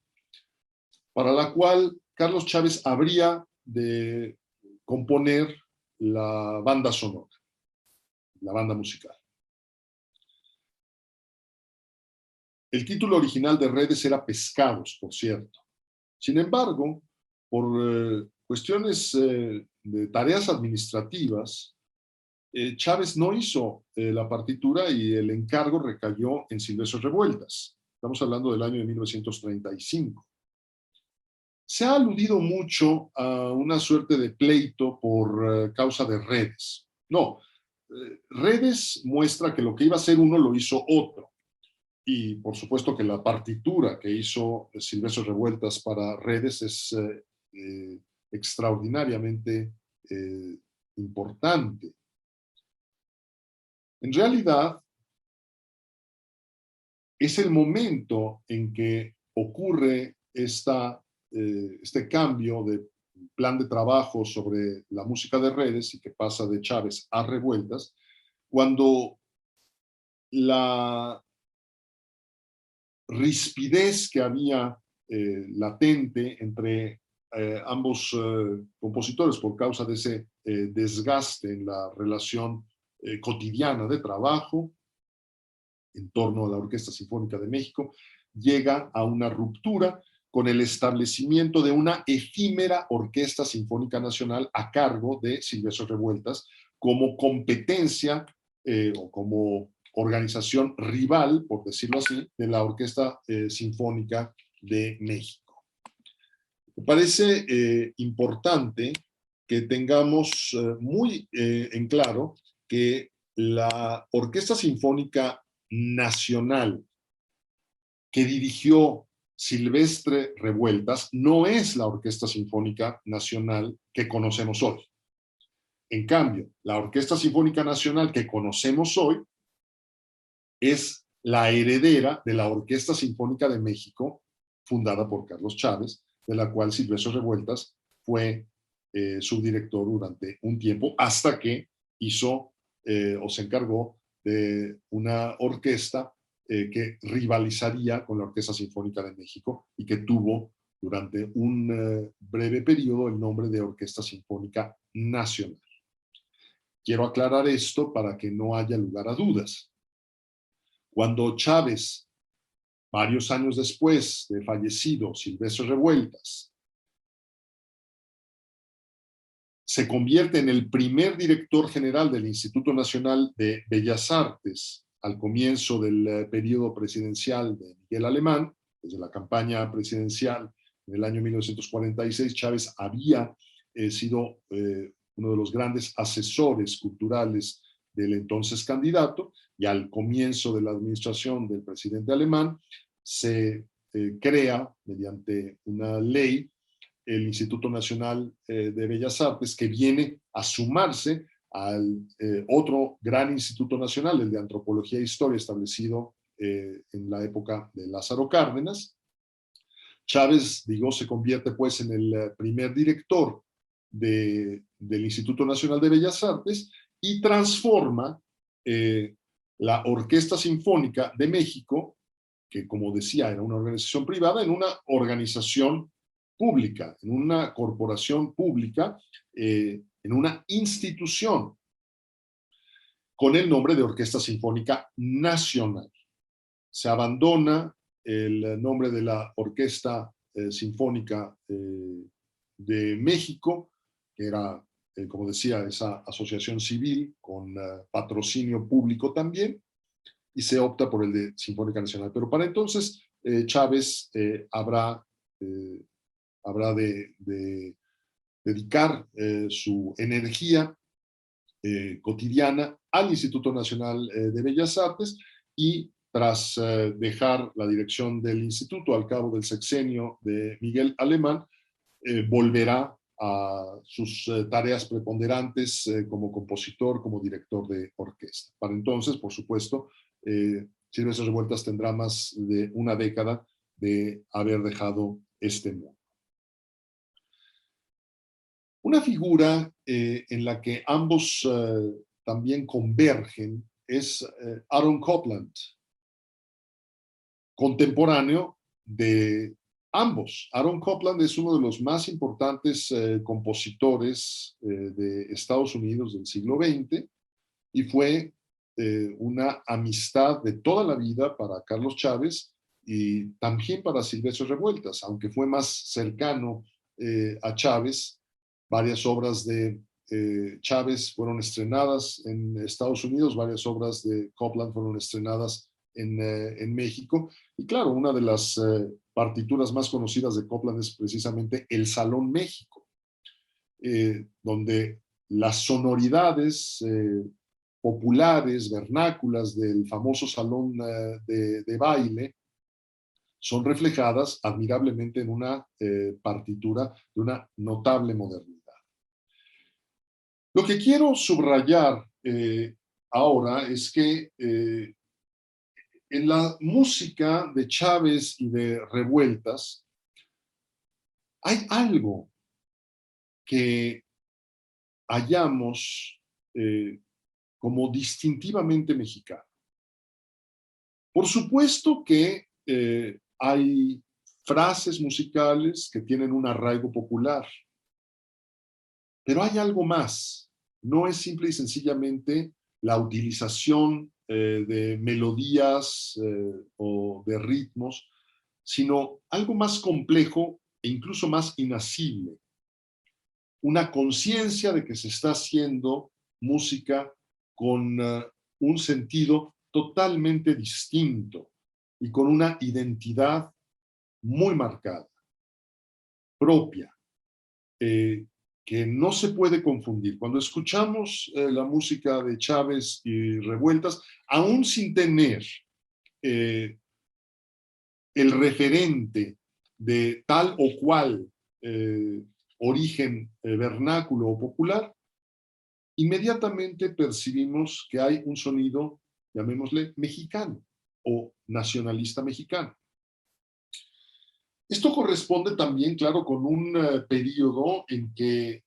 para la cual Carlos Chávez habría de componer la banda sonora, la banda musical. El título original de Redes era Pescados, por cierto. Sin embargo, por cuestiones de tareas administrativas, Chávez no hizo la partitura y el encargo recayó en Silvestre Revueltas. Estamos hablando del año de 1935. Se ha aludido mucho a una suerte de pleito por causa de Redes. No, Redes muestra que lo que iba a hacer uno lo hizo otro. Y por supuesto que la partitura que hizo Silvestre Revueltas para Redes es extraordinariamente importante. En realidad, es el momento en que ocurre este cambio de plan de trabajo sobre la música de Redes y que pasa de Chávez a Revueltas, cuando la rispidez que había latente entre ambos compositores por causa de ese desgaste en la relación cotidiana de trabajo en torno a la Orquesta Sinfónica de México, llega a una ruptura con el establecimiento de una efímera Orquesta Sinfónica Nacional a cargo de Silvestre Revueltas como competencia o como organización rival, por decirlo así, de la Orquesta Sinfónica de México. Me parece importante que tengamos muy en claro que la Orquesta Sinfónica Nacional que dirigió Silvestre Revueltas no es la Orquesta Sinfónica Nacional que conocemos hoy. En cambio, la Orquesta Sinfónica Nacional que conocemos hoy es la heredera de la Orquesta Sinfónica de México, fundada por Carlos Chávez, de la cual Silvestre Revueltas fue subdirector durante un tiempo, hasta que hizo o se encargó de una orquesta que rivalizaría con la Orquesta Sinfónica de México y que tuvo durante un breve periodo el nombre de Orquesta Sinfónica Nacional. Quiero aclarar esto para que no haya lugar a dudas. Cuando Chávez, varios años después de fallecido Silvestre Revueltas, se convierte en el primer director general del Instituto Nacional de Bellas Artes al comienzo del periodo presidencial de Miguel Alemán, desde la campaña presidencial en el año 1946, Chávez había sido uno de los grandes asesores culturales del entonces candidato, y al comienzo de la administración del presidente alemán se crea mediante una ley el Instituto Nacional de Bellas Artes, que viene a sumarse al otro gran instituto nacional, el de Antropología e Historia, establecido en la época de Lázaro Cárdenas. Chávez, digo, se convierte pues en el primer director del Instituto Nacional de Bellas Artes y transforma la Orquesta Sinfónica de México, que como decía era una organización privada, en una organización pública, en una corporación pública, en una institución, con el nombre de Orquesta Sinfónica Nacional. Se abandona el nombre de la Orquesta Sinfónica de México, que era, como decía, esa asociación civil con patrocinio público también, y se opta por el de Sinfónica Nacional. Pero para entonces Chávez habrá de dedicar su energía cotidiana al Instituto Nacional de Bellas Artes, y tras dejar la dirección del instituto al cabo del sexenio de Miguel Alemán, volverá a sus tareas preponderantes como compositor, como director de orquesta. Para entonces, por supuesto, Silvestre Revueltas tendrá más de una década de haber dejado este mundo. Una figura en la que ambos también convergen es Aaron Copland, contemporáneo de ambos. Aaron Copland es uno de los más importantes compositores de Estados Unidos del siglo XX y fue una amistad de toda la vida para Carlos Chávez y también para Silvestre Revueltas, aunque fue más cercano a Chávez. Varias obras de Chávez fueron estrenadas en Estados Unidos, varias obras de Copland fueron estrenadas en México. Y claro, una de las partituras más conocidas de Copland es precisamente El Salón México, donde las sonoridades populares, vernáculas del famoso salón de baile son reflejadas admirablemente en una partitura de una notable modernidad. Lo que quiero subrayar ahora es que en la música de Chávez y de Revueltas hay algo que hallamos como distintivamente mexicano. Por supuesto que hay frases musicales que tienen un arraigo popular, pero hay algo más. No es simple y sencillamente la utilización de melodías o de ritmos, sino algo más complejo e incluso más inasible. Una conciencia de que se está haciendo música con un sentido totalmente distinto y con una identidad muy marcada, propia, que no se puede confundir. Cuando escuchamos la música de Chávez y Revueltas, aún sin tener el referente de tal o cual origen vernáculo o popular, inmediatamente percibimos que hay un sonido, llamémosle, mexicano o nacionalista mexicano. Esto corresponde también, claro, con un periodo en que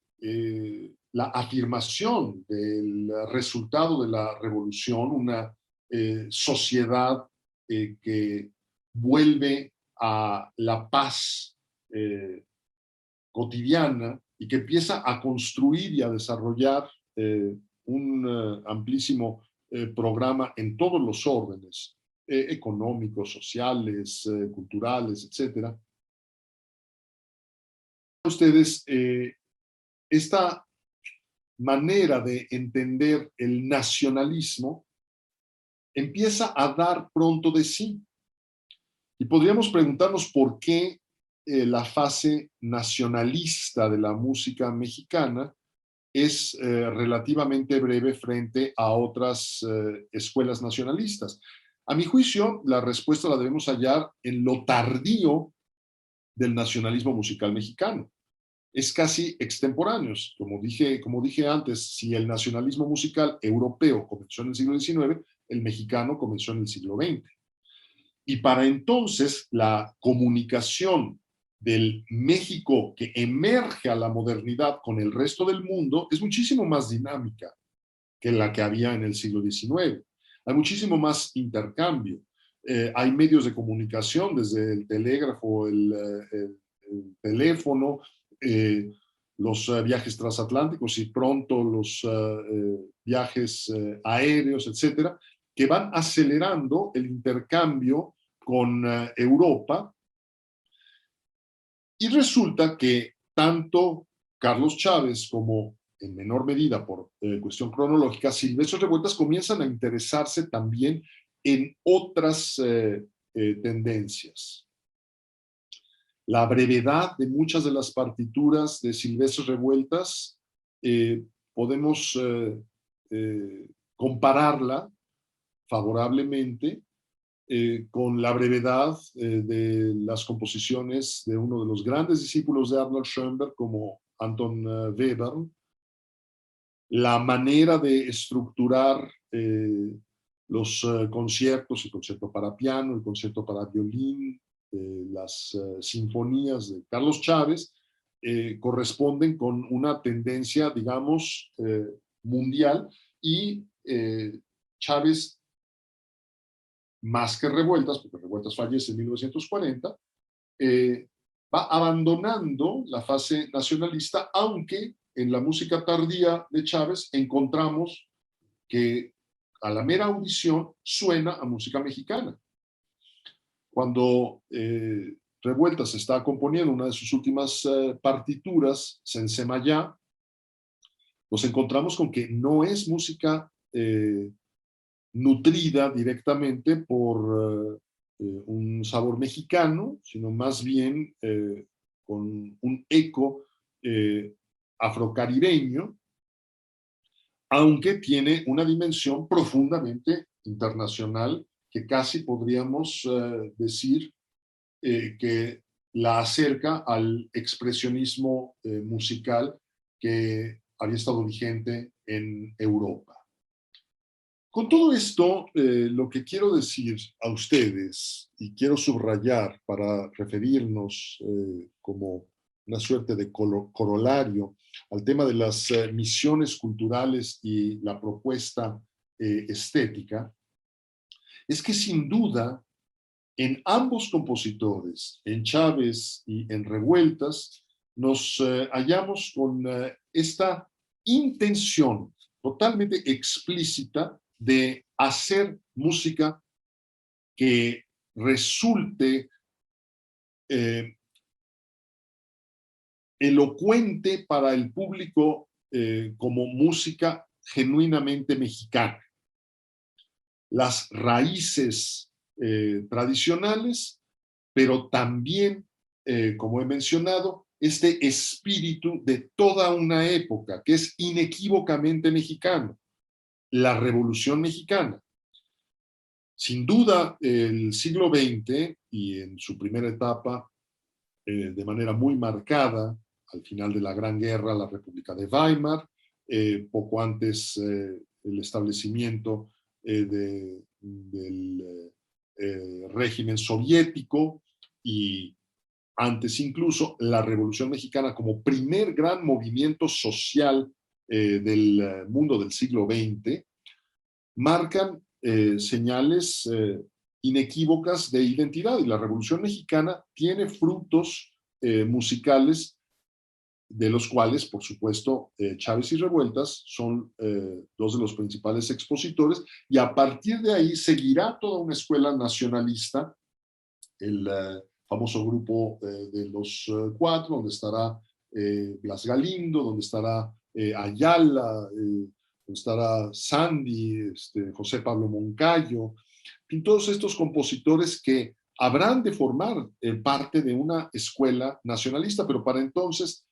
la afirmación del resultado de la revolución, una sociedad que vuelve a la paz cotidiana y que empieza a construir y a desarrollar un amplísimo programa en todos los órdenes, económicos, sociales, culturales, etcétera. Ustedes esta manera de entender el nacionalismo empieza a dar pronto de sí. Y podríamos preguntarnos por qué la fase nacionalista de la música mexicana es relativamente breve frente a otras escuelas nacionalistas. A mi juicio, la respuesta la debemos hallar en lo tardío del nacionalismo musical mexicano. Es casi extemporáneos. Como dije antes, si el nacionalismo musical europeo comenzó en el siglo XIX, el mexicano comenzó en el siglo XX. Y para entonces la comunicación del México que emerge a la modernidad con el resto del mundo es muchísimo más dinámica que la que había en el siglo XIX. Hay muchísimo más intercambio. Hay medios de comunicación, desde el telégrafo, el teléfono, los viajes transatlánticos y pronto los viajes aéreos, etcétera, que van acelerando el intercambio con Europa. Y resulta que tanto Carlos Chávez como, en menor medida por cuestión cronológica, Silvestre Revueltas comienzan a interesarse también en otras tendencias. La brevedad de muchas de las partituras de Silvestre Revueltas podemos compararla favorablemente con la brevedad de las composiciones de uno de los grandes discípulos de Arnold Schoenberg, como Anton Webern, la manera de estructurar los conciertos, el concierto para piano, el concierto para violín, las sinfonías de Carlos Chávez, corresponden con una tendencia, digamos, mundial, y Chávez, más que Revueltas, porque Revueltas fallece en 1940, va abandonando la fase nacionalista, aunque en la música tardía de Chávez encontramos que a la mera audición suena a música mexicana. Cuando Revueltas está componiendo una de sus últimas partituras, Sensemayá, nos encontramos con que no es música nutrida directamente por un sabor mexicano, sino más bien con un eco afrocaribeño, aunque tiene una dimensión profundamente internacional que casi podríamos decir que la acerca al expresionismo musical que había estado vigente en Europa. Con todo esto, lo que quiero decir a ustedes, y quiero subrayar para referirnos como una suerte de corolario al tema de las misiones culturales y la propuesta estética, es que sin duda en ambos compositores, en Chávez y en Revueltas, nos hallamos con esta intención totalmente explícita de hacer música que resulte elocuente para el público como música genuinamente mexicana. Las raíces tradicionales, pero también, como he mencionado, este espíritu de toda una época que es inequívocamente mexicano, la Revolución Mexicana. Sin duda, el siglo XX, y en su primera etapa, de manera muy marcada, al final de la Gran Guerra, la República de Weimar, poco antes el establecimiento del régimen soviético, y antes incluso la Revolución Mexicana como primer gran movimiento social del mundo del siglo XX, marcan señales inequívocas de identidad, y la Revolución Mexicana tiene frutos musicales de los cuales, por supuesto, Chávez y Revueltas son dos de los principales expositores, y a partir de ahí seguirá toda una escuela nacionalista, el famoso grupo de los cuatro, donde estará Blas Galindo, donde estará Ayala, donde estará Sandy, José Pablo Moncayo, y todos estos compositores que habrán de formar parte de una escuela nacionalista, pero para entonces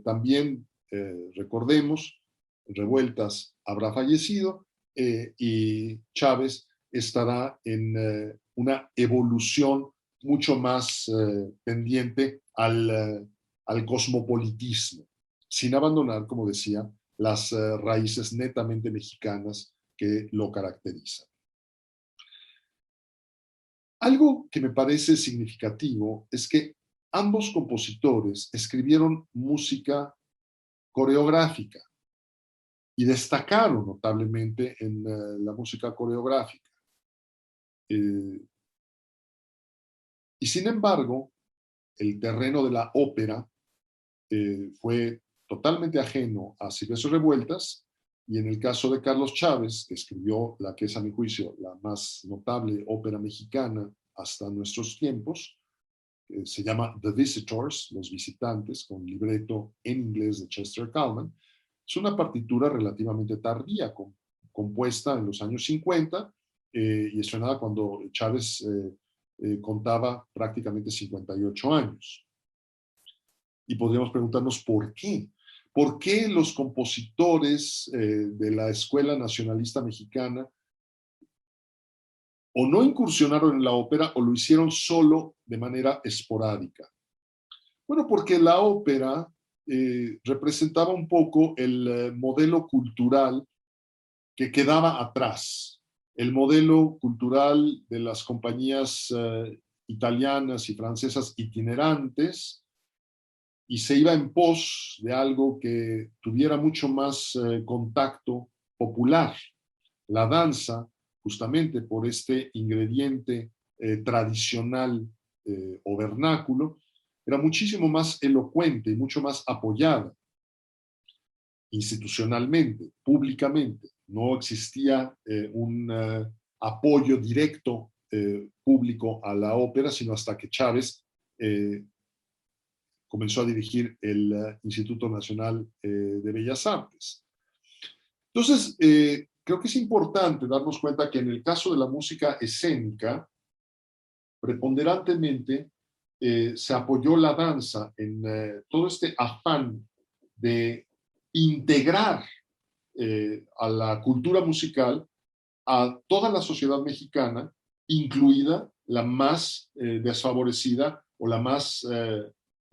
también recordemos, Revueltas habrá fallecido y Chávez estará en una evolución mucho más pendiente al cosmopolitismo, sin abandonar, como decía, las raíces netamente mexicanas que lo caracterizan. Algo que me parece significativo es que ambos compositores escribieron música coreográfica, y destacaron notablemente en la música coreográfica. Y sin embargo, el terreno de la ópera fue totalmente ajeno a Silvestre Revueltas, y en el caso de Carlos Chávez, que escribió la que es a mi juicio la más notable ópera mexicana hasta nuestros tiempos, se llama The Visitors, Los Visitantes, con libreto en inglés de Chester Kallman. Es una partitura relativamente tardía, compuesta en los años 50 y estrenada cuando Chávez contaba prácticamente 58 años. Y podríamos preguntarnos por qué. ¿Por qué los compositores de la Escuela Nacionalista Mexicana o no incursionaron en la ópera o lo hicieron solo de manera esporádica? Bueno, porque la ópera representaba un poco el modelo cultural que quedaba atrás, el modelo cultural de las compañías italianas y francesas itinerantes, y se iba en pos de algo que tuviera mucho más contacto popular. La danza, justamente por este ingrediente tradicional o vernáculo, era muchísimo más elocuente y mucho más apoyada institucionalmente, públicamente. No existía un apoyo directo público a la ópera, sino hasta que Chávez comenzó a dirigir el Instituto Nacional de Bellas Artes. Entonces, creo que es importante darnos cuenta que en el caso de la música escénica, preponderantemente se apoyó la danza en todo este afán de integrar a la cultura musical a toda la sociedad mexicana, incluida la más desfavorecida o la más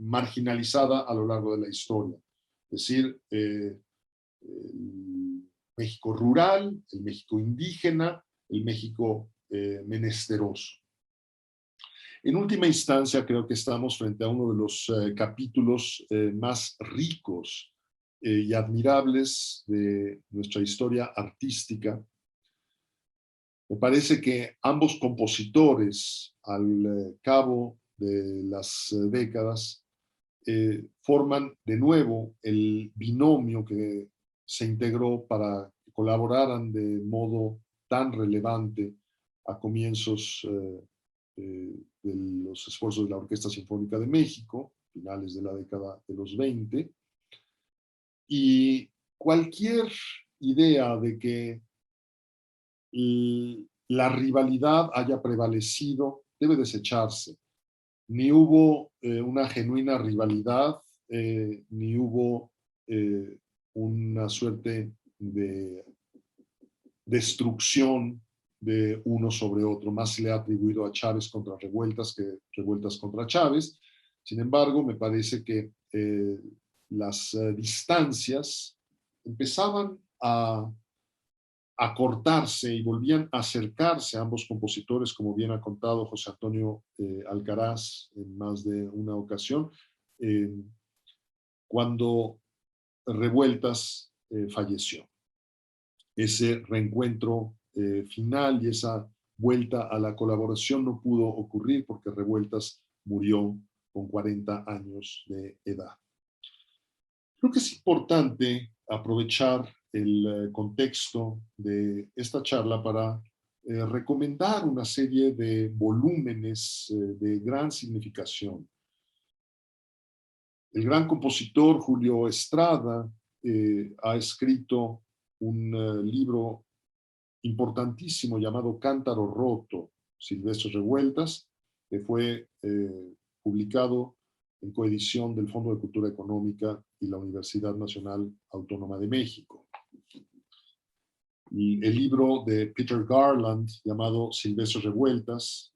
marginalizada a lo largo de la historia. Es decir, el México rural, el México indígena, el México menesteroso. En última instancia, creo que estamos frente a uno de los capítulos más ricos y admirables de nuestra historia artística. Me parece que ambos compositores, al cabo de las décadas, forman de nuevo el binomio que se integró para que colaboraran de modo tan relevante a comienzos de los esfuerzos de la Orquesta Sinfónica de México, finales de la década de los 20, y cualquier idea de que la rivalidad haya prevalecido debe desecharse. Ni hubo una genuina rivalidad, ni hubo una suerte de destrucción de uno sobre otro. Más se le ha atribuido a Chávez contra Revueltas que Revueltas contra Chávez. Sin embargo, me parece que las distancias empezaban a acortarse y volvían a acercarse a ambos compositores, como bien ha contado José Antonio Alcaraz en más de una ocasión, cuando Revueltas falleció. Ese reencuentro final y esa vuelta a la colaboración no pudo ocurrir porque Revueltas murió con 40 años de edad. Creo que es importante aprovechar el contexto de esta charla para recomendar una serie de volúmenes de gran significación. El gran compositor Julio Estrada ha escrito un libro importantísimo llamado Cántaro Roto, Silvestre Revueltas, que fue publicado en coedición del Fondo de Cultura Económica y la Universidad Nacional Autónoma de México. Y el libro de Peter Garland, llamado Silvestre Revueltas,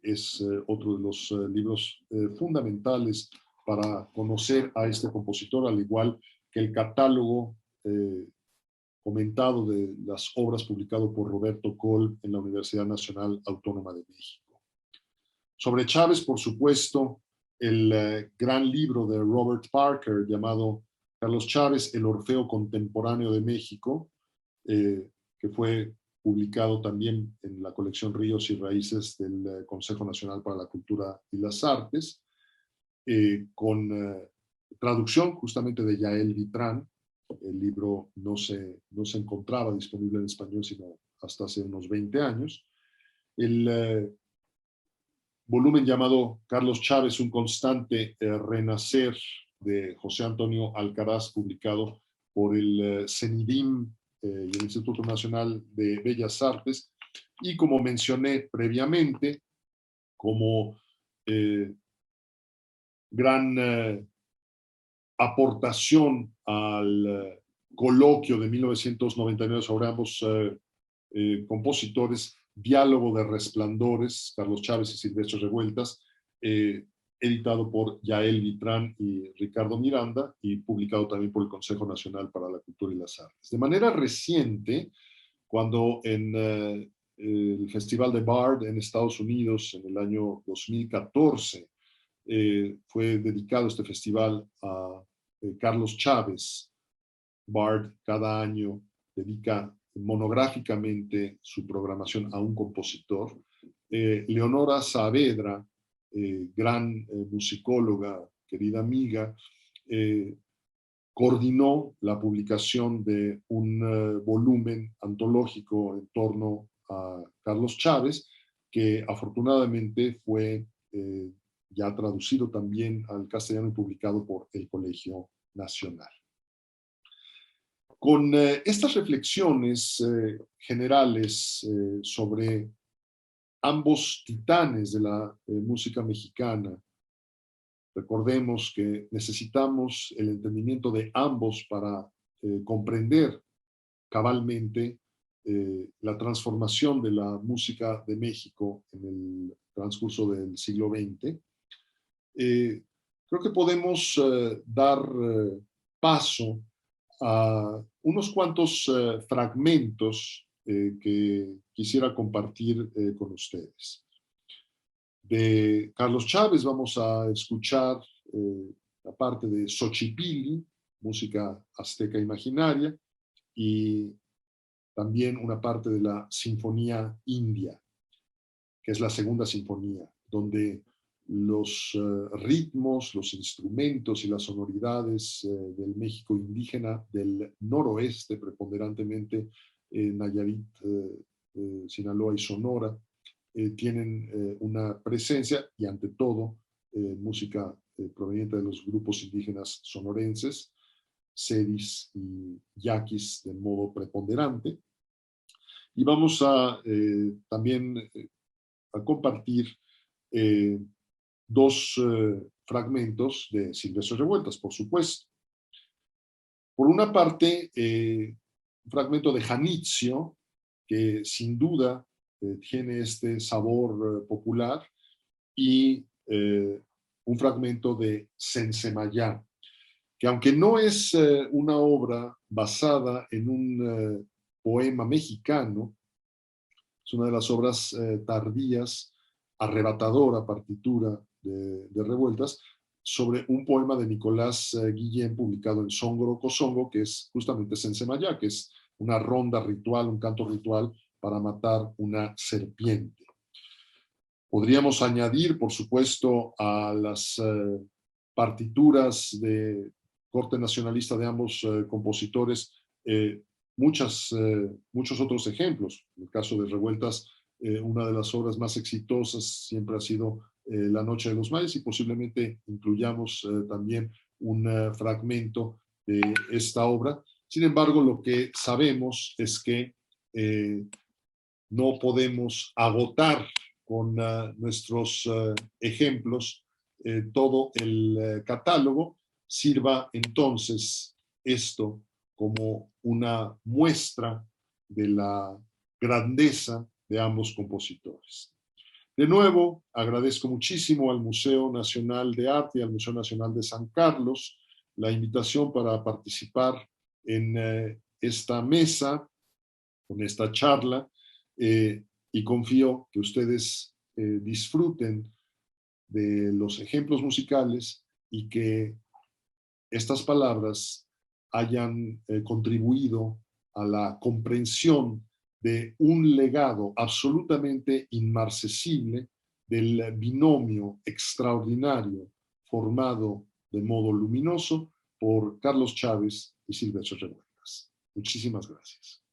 es otro de los libros fundamentales para conocer a este compositor, al igual que el catálogo comentado de las obras publicado por Roberto Coll en la Universidad Nacional Autónoma de México. Sobre Chávez, por supuesto, el gran libro de Robert Parker llamado Carlos Chávez, El Orfeo Contemporáneo de México, que fue publicado también en la colección Ríos y Raíces del Consejo Nacional para la Cultura y las Artes, con traducción justamente de Yael Vitrán. El libro no se encontraba disponible en español sino hasta hace unos 20 años. El volumen llamado Carlos Chávez, un constante renacer, de José Antonio Alcaraz, publicado por el CENIDIM y el Instituto Nacional de Bellas Artes, y como mencioné previamente, como gran aportación al coloquio de 1999 sobre ambos compositores, Diálogo de Resplandores, Carlos Chávez y Silvestre Revueltas, editado por Yael Vitrán y Ricardo Miranda y publicado también por el Consejo Nacional para la Cultura y las Artes. De manera reciente, cuando en el Festival de Bard en Estados Unidos en el año 2014 fue dedicado este festival a Carlos Chávez, Bard cada año dedica monográficamente su programación a un compositor. Leonora Saavedra, gran musicóloga, querida amiga, coordinó la publicación de un volumen antológico en torno a Carlos Chávez, que afortunadamente fue ya traducido también al castellano y publicado por el Colegio Nacional. Con estas reflexiones generales sobre ambos titanes de la música mexicana, recordemos que necesitamos el entendimiento de ambos para comprender cabalmente la transformación de la música de México en el transcurso del siglo XX. Creo que podemos dar paso a unos cuantos fragmentos que quisiera compartir con ustedes. De Carlos Chávez vamos a escuchar la parte de Xochipilli, música azteca imaginaria, y también una parte de la Sinfonía India, que es la segunda sinfonía, donde los ritmos, los instrumentos y las sonoridades del México indígena del noroeste, preponderantemente Nayarit, Sinaloa y Sonora, tienen una presencia y ante todo música proveniente de los grupos indígenas sonorenses, sedis y yaquis de modo preponderante. Y vamos a también a compartir dos fragmentos de Silvestre Revueltas, por supuesto. Por una parte, un fragmento de Janitzio, que sin duda tiene este sabor popular, y un fragmento de Sensemayá, que aunque no es una obra basada en un poema mexicano, es una de las obras tardías, arrebatadora partitura de Revueltas, sobre un poema de Nicolás Guillén publicado en Songo Cosongo, que es justamente Sensemayá, que es una ronda ritual, un canto ritual para matar una serpiente. Podríamos añadir, por supuesto, a las partituras de corte nacionalista de ambos compositores muchos otros ejemplos. En el caso de Revueltas, una de las obras más exitosas siempre ha sido La Noche de los Mayas, y posiblemente incluyamos también un fragmento de esta obra. Sin embargo, lo que sabemos es que no podemos agotar con nuestros ejemplos todo el catálogo. Sirva entonces esto como una muestra de la grandeza de ambos compositores. De nuevo, agradezco muchísimo al Museo Nacional de Arte y al Museo Nacional de San Carlos la invitación para participar en esta mesa, con esta charla, y confío que ustedes disfruten de los ejemplos musicales y que estas palabras hayan contribuido a la comprensión de un legado absolutamente inmarcesible del binomio extraordinario formado de modo luminoso por Carlos Chávez y Silvestre Revueltas. Muchísimas gracias.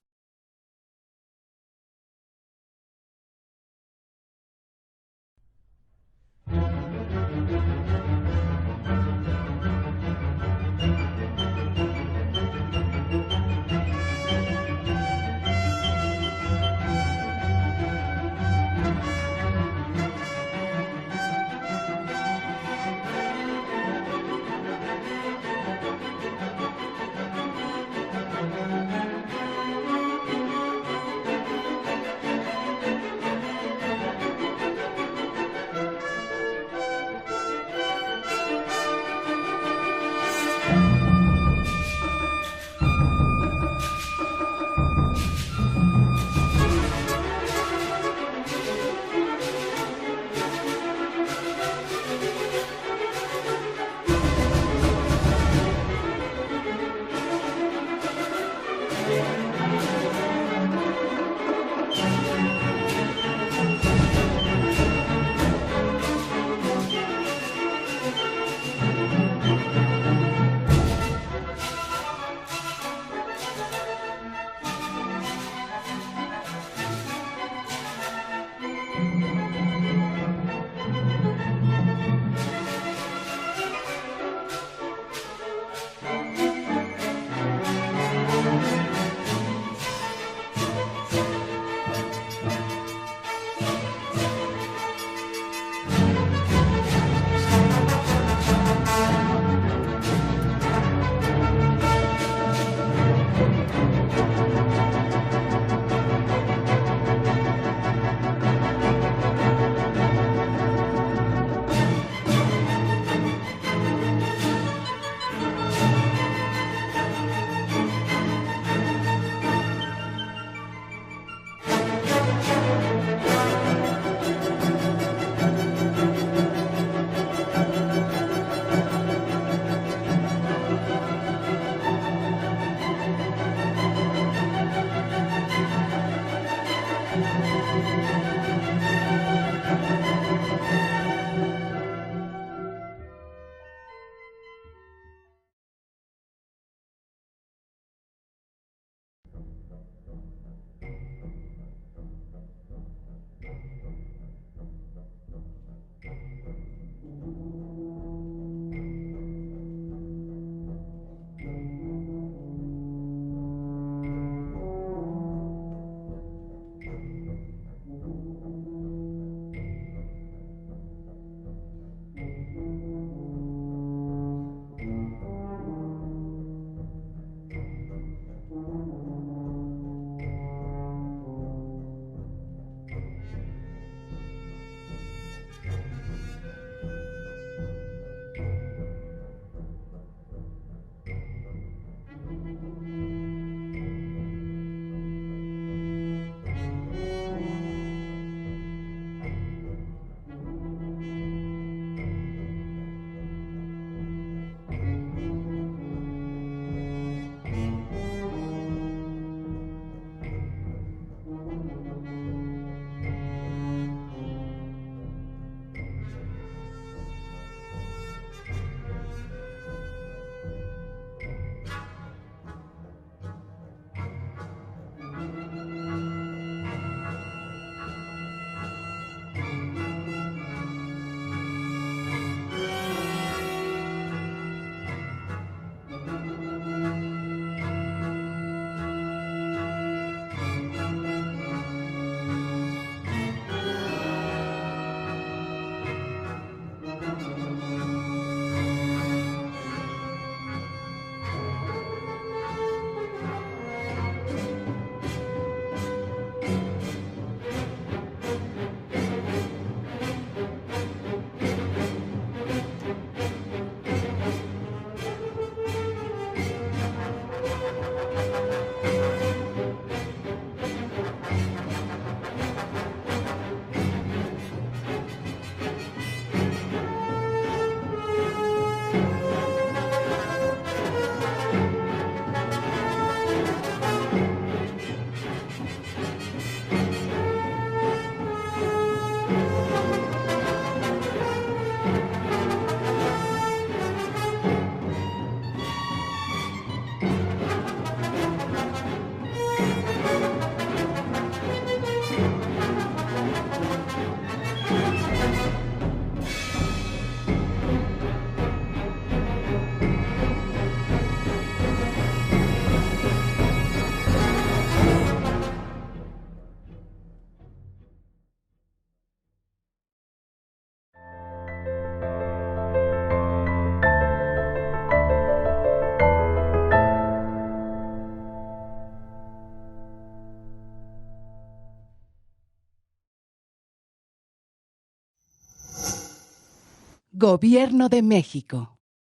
Gobierno de México.